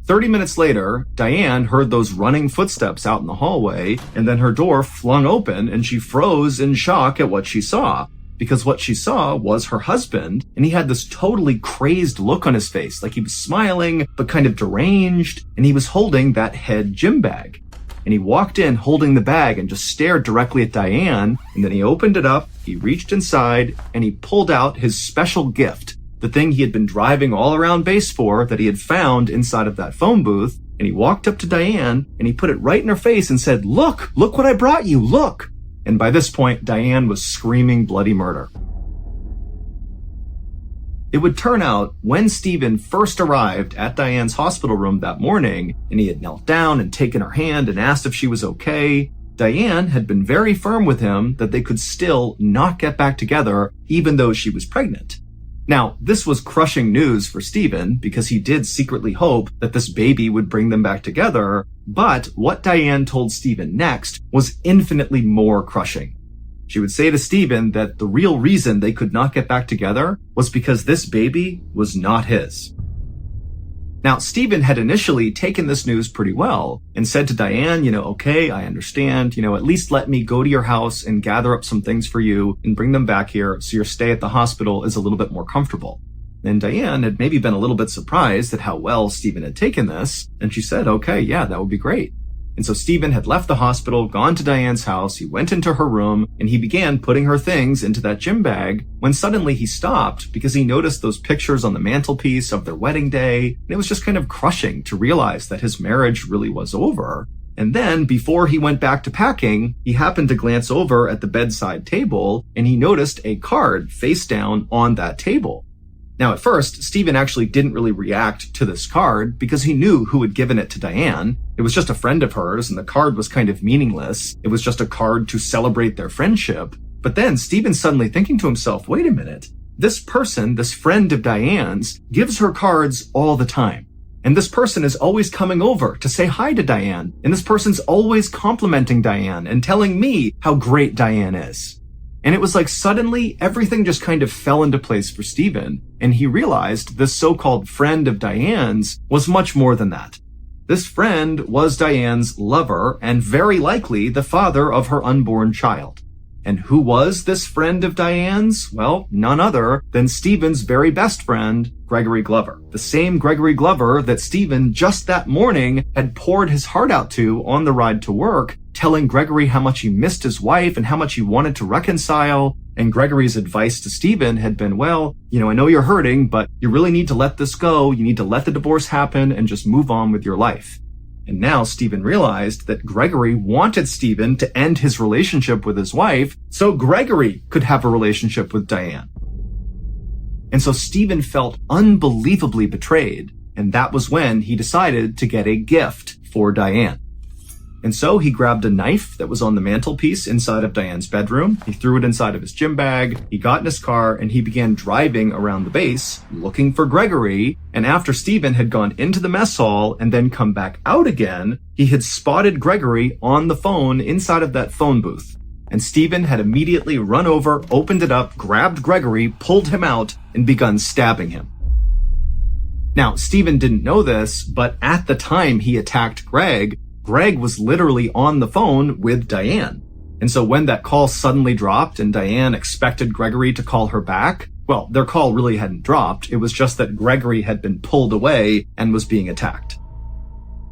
30 minutes later, Diane heard those running footsteps out in the hallway, and then her door flung open and she froze in shock at what she saw. Because what she saw was her husband, and he had this totally crazed look on his face, like he was smiling, but kind of deranged, and he was holding that head gym bag. And he walked in holding the bag and just stared directly at Diane, and then he opened it up, he reached inside, and he pulled out his special gift, the thing he had been driving all around base for that he had found inside of that phone booth, and he walked up to Diane, and he put it right in her face and said, look what I brought you, look! And by this point, Diane was screaming bloody murder. It would turn out when Stephen first arrived at Diane's hospital room that morning, and he had knelt down and taken her hand and asked if she was okay, Diane had been very firm with him that they could still not get back together even though she was pregnant. Now, this was crushing news for Stephen because he did secretly hope that this baby would bring them back together, but what Diane told Stephen next was infinitely more crushing. She would say to Stephen that the real reason they could not get back together was because this baby was not his. Now, Stephen had initially taken this news pretty well and said to Diane, okay, I understand, at least let me go to your house and gather up some things for you and bring them back here so your stay at the hospital is a little bit more comfortable. And Diane had maybe been a little bit surprised at how well Stephen had taken this, and she said, okay, yeah, that would be great. And so Stephen had left the hospital, gone to Diane's house, he went into her room, and he began putting her things into that gym bag when suddenly he stopped because he noticed those pictures on the mantelpiece of their wedding day, and it was just kind of crushing to realize that his marriage really was over. And then, before he went back to packing, he happened to glance over at the bedside table, and he noticed a card face down on that table. Now, at first, Stephen actually didn't really react to this card because he knew who had given it to Diane. It was just a friend of hers, and the card was kind of meaningless. It was just a card to celebrate their friendship. But then Stephen's suddenly thinking to himself, wait a minute. This person, this friend of Diane's, gives her cards all the time. And this person is always coming over to say hi to Diane. And this person's always complimenting Diane and telling me how great Diane is. And it was like suddenly everything just kind of fell into place for Stephen, and he realized this so-called friend of Diane's was much more than that. This friend was Diane's lover and very likely the father of her unborn child. And who was this friend of Diane's? Well, none other than Stephen's very best friend, Gregory Glover. The same Gregory Glover that Stephen just that morning had poured his heart out to on the ride to work, telling Gregory how much he missed his wife and how much he wanted to reconcile. And Gregory's advice to Stephen had been, well, I know you're hurting, but you really need to let this go. You need to let the divorce happen and just move on with your life. And now Stephen realized that Gregory wanted Stephen to end his relationship with his wife so Gregory could have a relationship with Diane. And so Stephen felt unbelievably betrayed, and that was when he decided to get a gift for Diane. And so he grabbed a knife that was on the mantelpiece inside of Diane's bedroom. He threw it inside of his gym bag. He got in his car and he began driving around the base looking for Gregory. And after Stephen had gone into the mess hall and then come back out again, he had spotted Gregory on the phone inside of that phone booth. And Stephen had immediately run over, opened it up, grabbed Gregory, pulled him out, and begun stabbing him. Now, Stephen didn't know this, but at the time he attacked Greg was literally on the phone with Diane. And so when that call suddenly dropped and Diane expected Gregory to call her back, well, their call really hadn't dropped. It was just that Gregory had been pulled away and was being attacked.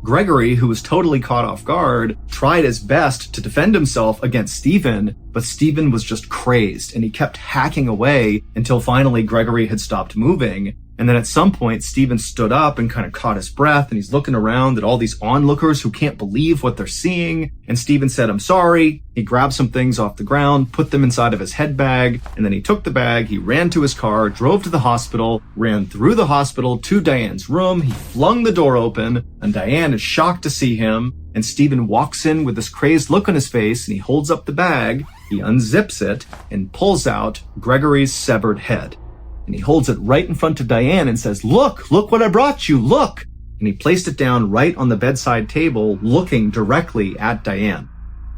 Gregory, who was totally caught off guard, tried his best to defend himself against Stephen, but Stephen was just crazed and he kept hacking away until finally Gregory had stopped moving. And then at some point, Stephen stood up and kind of caught his breath, and he's looking around at all these onlookers who can't believe what they're seeing. And Stephen said, I'm sorry. He grabbed some things off the ground, put them inside of his head bag, and then he took the bag, he ran to his car, drove to the hospital, ran through the hospital to Diane's room. He flung the door open, and Diane is shocked to see him. And Stephen walks in with this crazed look on his face, and he holds up the bag, he unzips it, and pulls out Gregory's severed head. And he holds it right in front of Diane and says, look what I brought you, look! And he placed it down right on the bedside table, looking directly at Diane.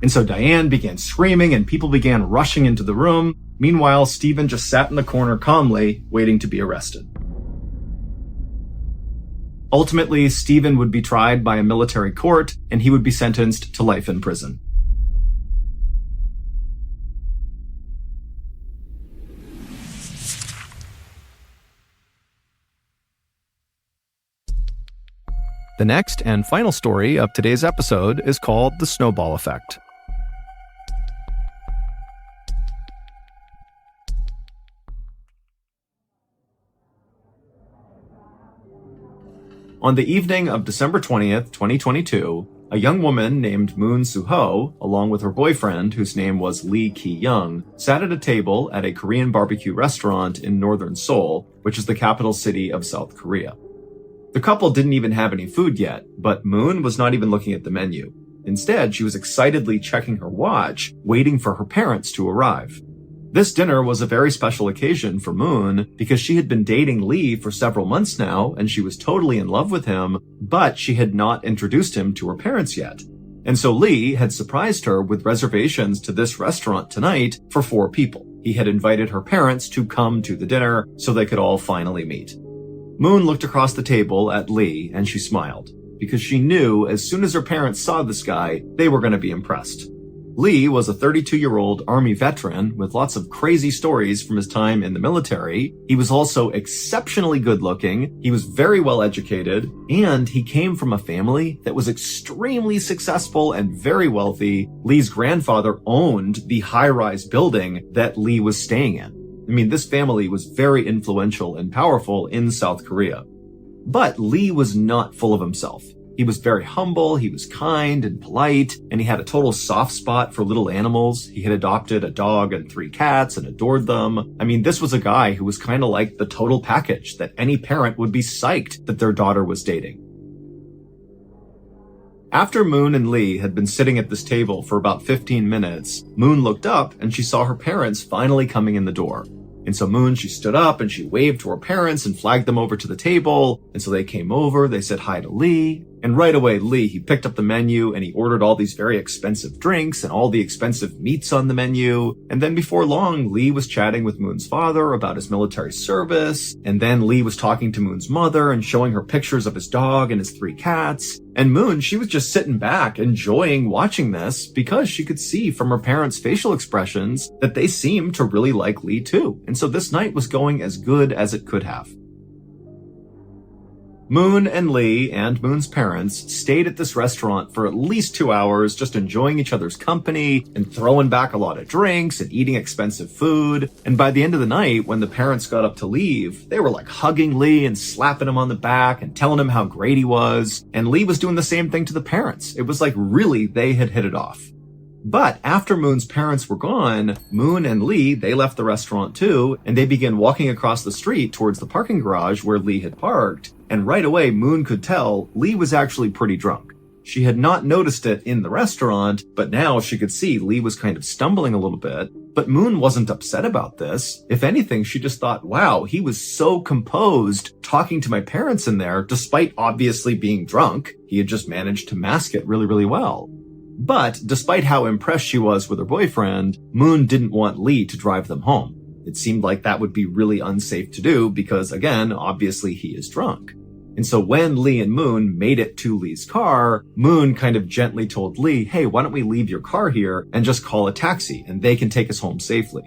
And so Diane began screaming and people began rushing into the room. Meanwhile, Stephen just sat in the corner calmly, waiting to be arrested. Ultimately, Stephen would be tried by a military court, and he would be sentenced to life in prison. The next and final story of today's episode is called The Snowball Effect. On the evening of December 20th, 2022, a young woman named Moon Soo-ho, along with her boyfriend, whose name was Lee Ki-young, sat at a table at a Korean barbecue restaurant in northern Seoul, which is the capital city of South Korea. The couple didn't even have any food yet, but Moon was not even looking at the menu. Instead, she was excitedly checking her watch, waiting for her parents to arrive. This dinner was a very special occasion for Moon because she had been dating Lee for several months now and she was totally in love with him, but she had not introduced him to her parents yet. And so Lee had surprised her with reservations to this restaurant tonight for 4 people. He had invited her parents to come to the dinner so they could all finally meet. Moon looked across the table at Lee and she smiled, because she knew as soon as her parents saw this guy, they were going to be impressed. Lee was a 32-year-old Army veteran with lots of crazy stories from his time in the military. He was also exceptionally good-looking, he was very well-educated, and he came from a family that was extremely successful and very wealthy. Lee's grandfather owned the high-rise building that Lee was staying in. I mean, this family was very influential and powerful in South Korea. But Lee was not full of himself. He was very humble, he was kind and polite, and he had a total soft spot for little animals. He had adopted a dog and 3 cats and adored them. I mean, this was a guy who was kind of like the total package that any parent would be psyched that their daughter was dating. After Moon and Lee had been sitting at this table for about 15 minutes, Moon looked up and she saw her parents finally coming in the door. And so Moon, she stood up and she waved to her parents and flagged them over to the table. And so they came over, they said hi to Lee. And right away, Lee, he picked up the menu and he ordered all these very expensive drinks and all the expensive meats on the menu. And then before long, Lee was chatting with Moon's father about his military service. And then Lee was talking to Moon's mother and showing her pictures of his dog and his 3 cats. And Moon, she was just sitting back, enjoying watching this because she could see from her parents' facial expressions that they seemed to really like Lee too. And so this night was going as good as it could have. Moon and Lee and Moon's parents stayed at this restaurant for at least 2 hours, just enjoying each other's company and throwing back a lot of drinks and eating expensive food. And by the end of the night, when the parents got up to leave, they were like hugging Lee and slapping him on the back and telling him how great he was. And Lee was doing the same thing to the parents. It was like really they had hit it off. But after Moon's parents were gone, Moon and Lee, they left the restaurant too, and they began walking across the street towards the parking garage where Lee had parked. And right away, Moon could tell Lee was actually pretty drunk. She had not noticed it in the restaurant, but now she could see Lee was kind of stumbling a little bit. But Moon wasn't upset about this. If anything, she just thought, wow, he was so composed talking to my parents in there, despite obviously being drunk. He had just managed to mask it really, really well. But despite how impressed she was with her boyfriend, Moon didn't want Lee to drive them home. It seemed like that would be really unsafe to do because, again, obviously he is drunk. And so when Lee and Moon made it to Lee's car, Moon kind of gently told Lee, hey, why don't we leave your car here and just call a taxi and they can take us home safely.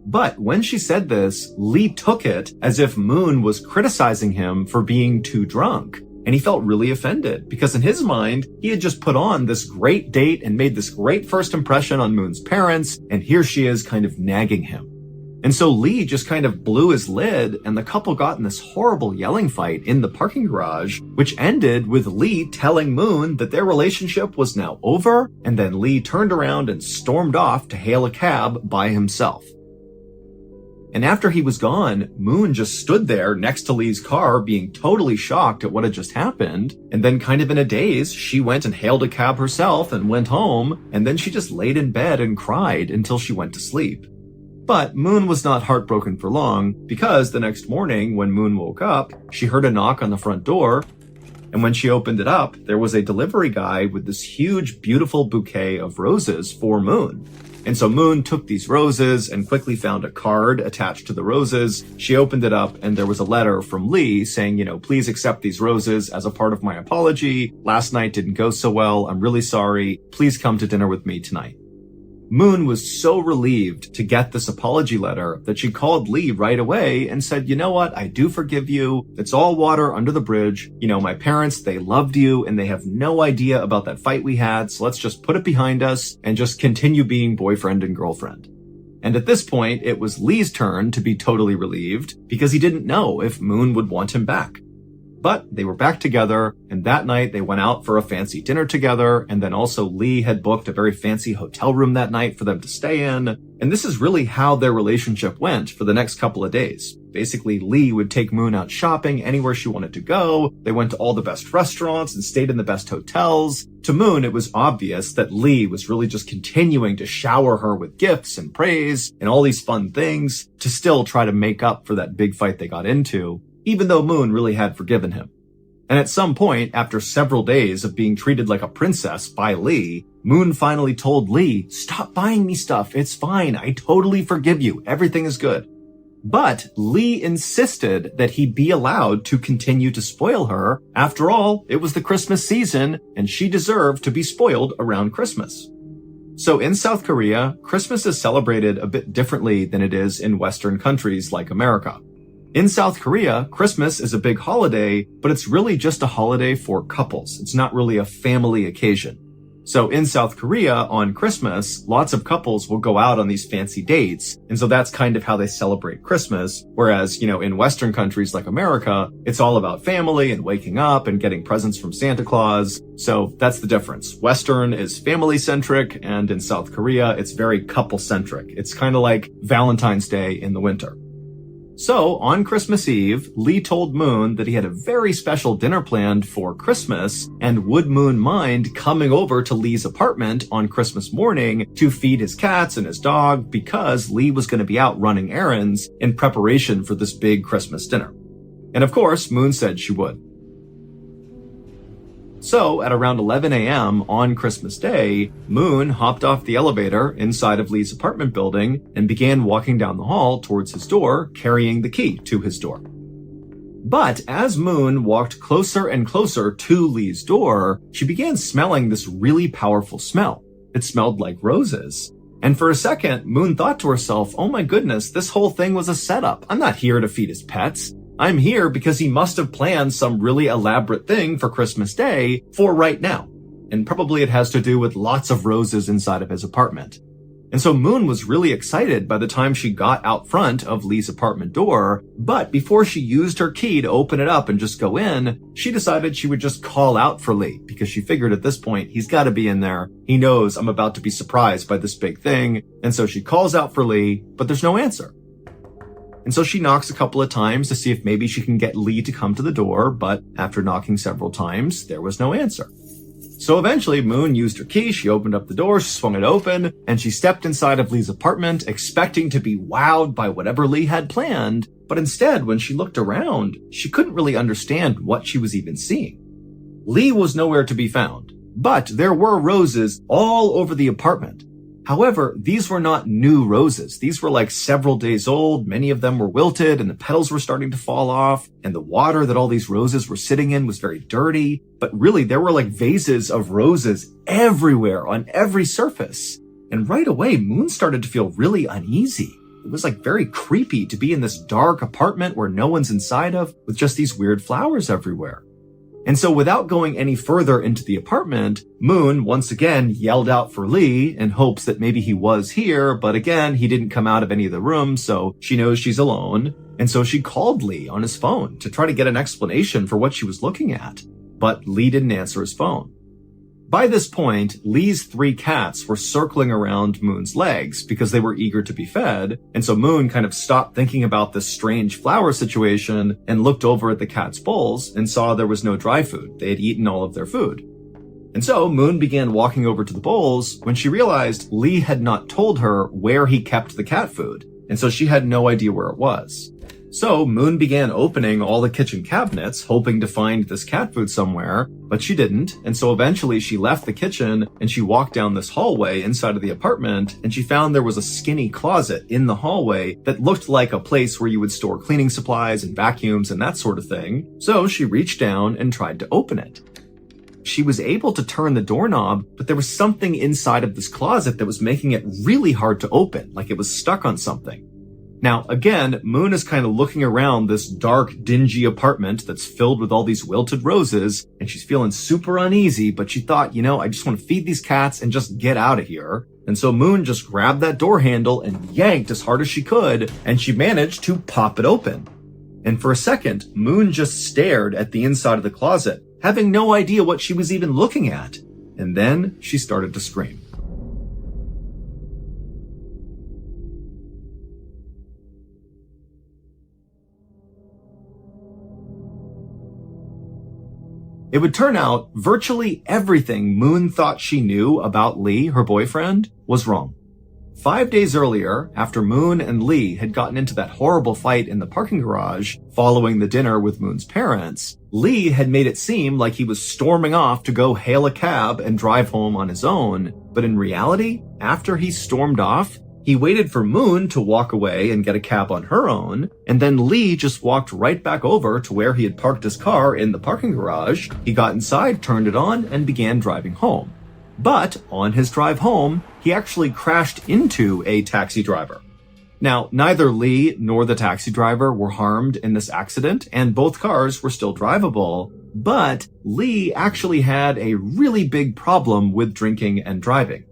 But when she said this, Lee took it as if Moon was criticizing him for being too drunk. And he felt really offended because in his mind, he had just put on this great date and made this great first impression on Moon's parents. And here she is kind of nagging him. And so Lee just kind of blew his lid and the couple got in this horrible yelling fight in the parking garage, which ended with Lee telling Moon that their relationship was now over. And then Lee turned around and stormed off to hail a cab by himself. And after he was gone, Moon just stood there next to Lee's car being totally shocked at what had just happened. And then kind of in a daze, she went and hailed a cab herself and went home. And then she just laid in bed and cried until she went to sleep. But Moon was not heartbroken for long because the next morning when Moon woke up, she heard a knock on the front door. And when she opened it up, there was a delivery guy with this huge, beautiful bouquet of roses for Moon. And so Moon took these roses and quickly found a card attached to the roses. She opened it up and there was a letter from Lee saying, please accept these roses as a part of my apology. Last night didn't go so well. I'm really sorry. Please come to dinner with me tonight. Moon was so relieved to get this apology letter that she called Lee right away and said, you know what? I do forgive you. It's all water under the bridge. My parents, they loved you and they have no idea about that fight we had. So let's just put it behind us and just continue being boyfriend and girlfriend. And at this point, it was Lee's turn to be totally relieved because he didn't know if Moon would want him back. But they were back together, and that night they went out for a fancy dinner together, and then also Lee had booked a very fancy hotel room that night for them to stay in. And this is really how their relationship went for the next couple of days. Basically, Lee would take Moon out shopping anywhere she wanted to go. They went to all the best restaurants and stayed in the best hotels. To Moon, it was obvious that Lee was really just continuing to shower her with gifts and praise and all these fun things to still try to make up for that big fight they got into, even though Moon really had forgiven him. And at some point, after several days of being treated like a princess by Lee, Moon finally told Lee, stop buying me stuff. It's fine. I totally forgive you. Everything is good. But Lee insisted that he be allowed to continue to spoil her. After all, it was the Christmas season and she deserved to be spoiled around Christmas. So in South Korea, Christmas is celebrated a bit differently than it is in Western countries like America. In South Korea, Christmas is a big holiday, but it's really just a holiday for couples. It's not really a family occasion. So in South Korea, on Christmas, lots of couples will go out on these fancy dates. And so that's kind of how they celebrate Christmas. Whereas, in Western countries like America, it's all about family and waking up and getting presents from Santa Claus. So that's the difference. Western is family-centric, and in South Korea, it's very couple-centric. It's kind of like Valentine's Day in the winter. So, on Christmas Eve, Lee told Moon that he had a very special dinner planned for Christmas, and would Moon mind coming over to Lee's apartment on Christmas morning to feed his cats and his dog, because Lee was going to be out running errands in preparation for this big Christmas dinner. And of course, Moon said she would. So, at around 11 a.m. on Christmas Day, Moon hopped off the elevator inside of Lee's apartment building and began walking down the hall towards his door, carrying the key to his door. But as Moon walked closer and closer to Lee's door, she began smelling this really powerful smell. It smelled like roses. And for a second, Moon thought to herself, oh my goodness, this whole thing was a setup. I'm not here to feed his pets. I'm here because he must have planned some really elaborate thing for Christmas Day for right now. And probably it has to do with lots of roses inside of his apartment. And so Moon was really excited by the time she got out front of Lee's apartment door. But before she used her key to open it up and just go in, she decided she would just call out for Lee, because she figured at this point, he's got to be in there. He knows I'm about to be surprised by this big thing. And so she calls out for Lee, but there's no answer. And so she knocks a couple of times to see if maybe she can get Lee to come to the door, but after knocking several times, there was no answer. So eventually, Moon used her key, she opened up the door, she swung it open, and she stepped inside of Lee's apartment, expecting to be wowed by whatever Lee had planned. But instead, when she looked around, she couldn't really understand what she was even seeing. Lee was nowhere to be found, but there were roses all over the apartment. However, these were not new roses. These were like several days old. Many of them were wilted and the petals were starting to fall off. And the water that all these roses were sitting in was very dirty. But really, there were like vases of roses everywhere on every surface. And right away, Moon started to feel really uneasy. It was like very creepy to be in this dark apartment where no one's inside of, with just these weird flowers everywhere. And so without going any further into the apartment, Moon once again yelled out for Lee in hopes that maybe he was here, but again, he didn't come out of any of the rooms, so she knows she's alone. And so she called Lee on his phone to try to get an explanation for what she was looking at, but Lee didn't answer his phone. By this point, Lee's 3 cats were circling around Moon's legs because they were eager to be fed, and so Moon kind of stopped thinking about this strange flower situation and looked over at the cats' bowls and saw there was no dry food. They had eaten all of their food. And so Moon began walking over to the bowls when she realized Lee had not told her where he kept the cat food, and so she had no idea where it was. So Moon began opening all the kitchen cabinets, hoping to find this cat food somewhere, but she didn't. And so eventually she left the kitchen and she walked down this hallway inside of the apartment, and she found there was a skinny closet in the hallway that looked like a place where you would store cleaning supplies and vacuums and that sort of thing. So she reached down and tried to open it. She was able to turn the doorknob, but there was something inside of this closet that was making it really hard to open, like it was stuck on something. Now, again, Moon is kind of looking around this dark, dingy apartment that's filled with all these wilted roses, and she's feeling super uneasy, but she thought, I just want to feed these cats and just get out of here. And so Moon just grabbed that door handle and yanked as hard as she could, and she managed to pop it open. And for a second, Moon just stared at the inside of the closet, having no idea what she was even looking at. And then she started to scream. It would turn out virtually everything Moon thought she knew about Lee, her boyfriend, was wrong. 5 days earlier, after Moon and Lee had gotten into that horrible fight in the parking garage following the dinner with Moon's parents, Lee had made it seem like he was storming off to go hail a cab and drive home on his own. But in reality, after he stormed off, he waited for Moon to walk away and get a cab on her own, and then Lee just walked right back over to where he had parked his car in the parking garage. He got inside, turned it on, and began driving home. But on his drive home, he actually crashed into a taxi driver. Now, neither Lee nor the taxi driver were harmed in this accident, and both cars were still drivable, but Lee actually had a really big problem with drinking and driving.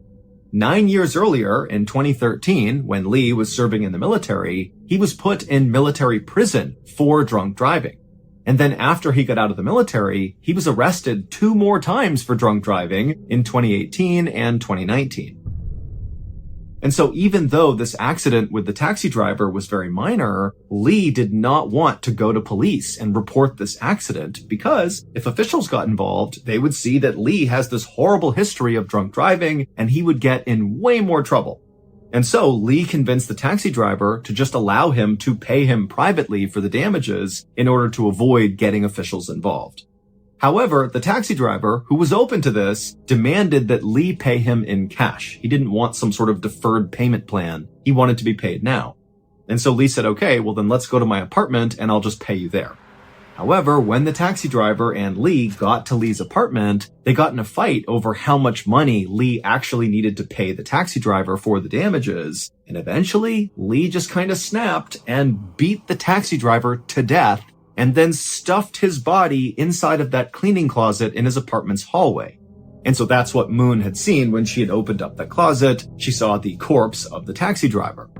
9 years earlier, in 2013, when Lee was serving in the military, he was put in military prison for drunk driving. And then after he got out of the military, he was arrested 2 more times for drunk driving in 2018 and 2019. And so even though this accident with the taxi driver was very minor, Lee did not want to go to police and report this accident because if officials got involved, they would see that Lee has this horrible history of drunk driving and he would get in way more trouble. And so Lee convinced the taxi driver to just allow him to pay him privately for the damages in order to avoid getting officials involved. However, the taxi driver, who was open to this, demanded that Lee pay him in cash. He didn't want some sort of deferred payment plan. He wanted to be paid now. And so Lee said, okay, well then let's go to my apartment and I'll just pay you there. However, when the taxi driver and Lee got to Lee's apartment, they got in a fight over how much money Lee actually needed to pay the taxi driver for the damages. And eventually, Lee just kind of snapped and beat the taxi driver to death and then stuffed his body inside of that cleaning closet in his apartment's hallway. And so that's what Moon had seen when she had opened up that closet. She saw the corpse of the taxi driver.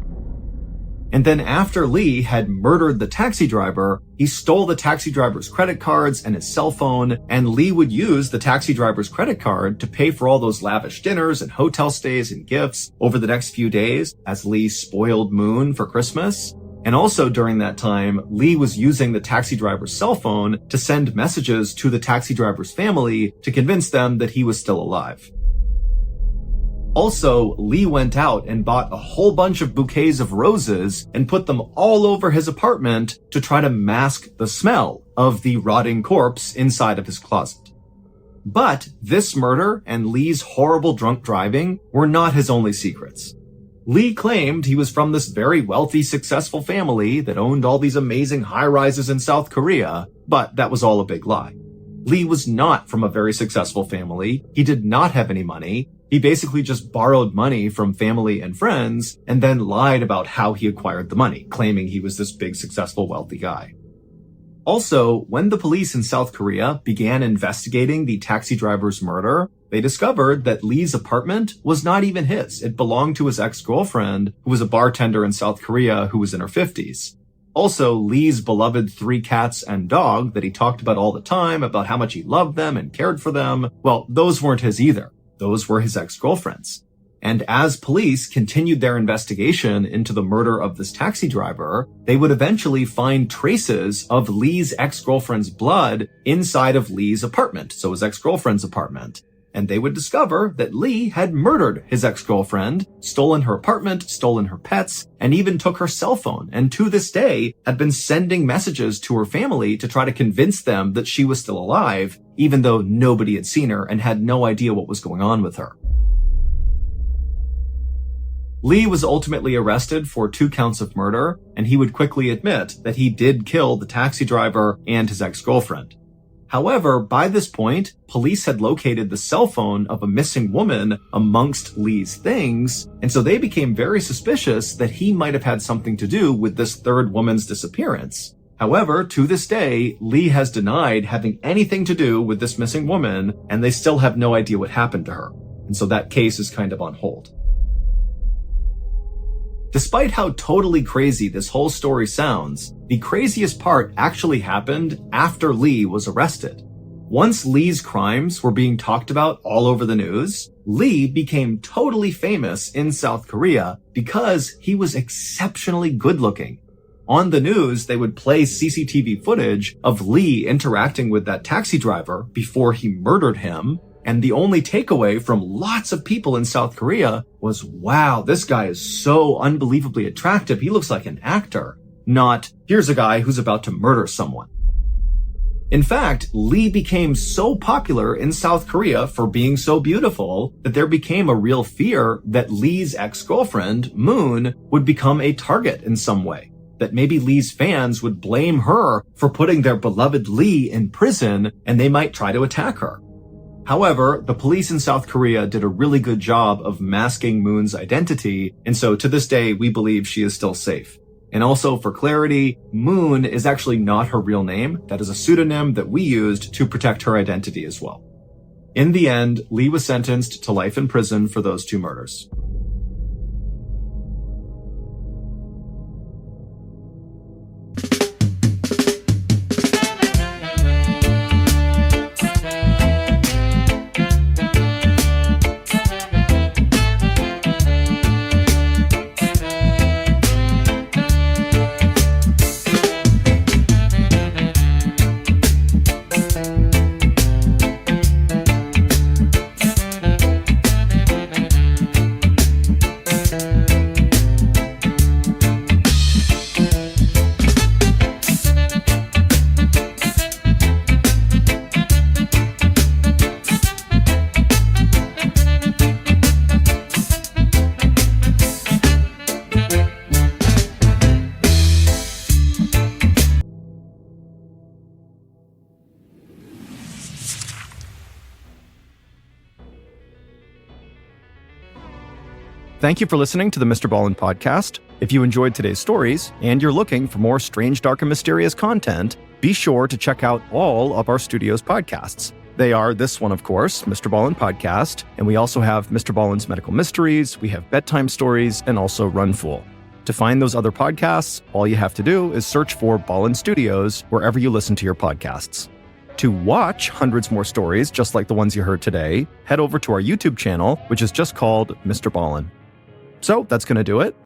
And then after Lee had murdered the taxi driver, he stole the taxi driver's credit cards and his cell phone, and Lee would use the taxi driver's credit card to pay for all those lavish dinners and hotel stays and gifts over the next few days as Lee spoiled Moon for Christmas. And also during that time, Lee was using the taxi driver's cell phone to send messages to the taxi driver's family to convince them that he was still alive. Also, Lee went out and bought a whole bunch of bouquets of roses and put them all over his apartment to try to mask the smell of the rotting corpse inside of his closet. But this murder and Lee's horrible drunk driving were not his only secrets. Lee claimed he was from this very wealthy, successful family that owned all these amazing high-rises in South Korea, but that was all a big lie. Lee was not from a very successful family. He did not have any money. He basically just borrowed money from family and friends and then lied about how he acquired the money, claiming he was this big, successful, wealthy guy. Also, when the police in South Korea began investigating the taxi driver's murder, they discovered that Lee's apartment was not even his. It belonged to his ex-girlfriend, who was a bartender in South Korea who was in her 50s. Also, Lee's beloved 3 cats and dog that he talked about all the time, about how much he loved them and cared for them, well, those weren't his either. Those were his ex-girlfriend's. And as police continued their investigation into the murder of this taxi driver, they would eventually find traces of Lee's ex-girlfriend's blood inside of Lee's apartment, so his ex-girlfriend's apartment. and they would discover that Lee had murdered his ex-girlfriend, stolen her apartment, stolen her pets, and even took her cell phone, and to this day had been sending messages to her family to try to convince them that she was still alive, even though nobody had seen her and had no idea what was going on with her. Lee was ultimately arrested for 2 counts of murder, and he would quickly admit that he did kill the taxi driver and his ex-girlfriend. However, by this point, police had located the cell phone of a missing woman amongst Lee's things, and so they became very suspicious that he might have had something to do with this third woman's disappearance. However, to this day, Lee has denied having anything to do with this missing woman, and they still have no idea what happened to her. And so that case is kind of on hold. Despite how totally crazy this whole story sounds, the craziest part actually happened after Lee was arrested. Once Lee's crimes were being talked about all over the news, Lee became totally famous in South Korea because he was exceptionally good looking. On the news, they would play CCTV footage of Lee interacting with that taxi driver before he murdered him. And the only takeaway from lots of people in South Korea was, wow, this guy is so unbelievably attractive. He looks like an actor. Not, here's a guy who's about to murder someone. In fact, Lee became so popular in South Korea for being so beautiful that there became a real fear that Lee's ex-girlfriend, Moon, would become a target in some way. That maybe Lee's fans would blame her for putting their beloved Lee in prison and they might try to attack her. However, the police in South Korea did a really good job of masking Moon's identity, and so to this day, we believe she is still safe. And also, for clarity, Moon is actually not her real name. That is a pseudonym that we used to protect her identity as well. In the end, Lee was sentenced to life in prison for those 2 murders. Thank you for listening to the Mr. Ballin podcast. If you enjoyed today's stories and you're looking for more strange, dark, and mysterious content, be sure to check out all of our studio's podcasts. They are this one, of course, Mr. Ballin Podcast, and we also have Mr. Ballen's Medical Mysteries, we have Bedtime Stories, and also Run Fool. To find those other podcasts, all you have to do is search for Ballin Studios wherever you listen to your podcasts. To watch hundreds more stories just like the ones you heard today, head over to our YouTube channel, which is just called Mr. Ballin. So that's going to do it.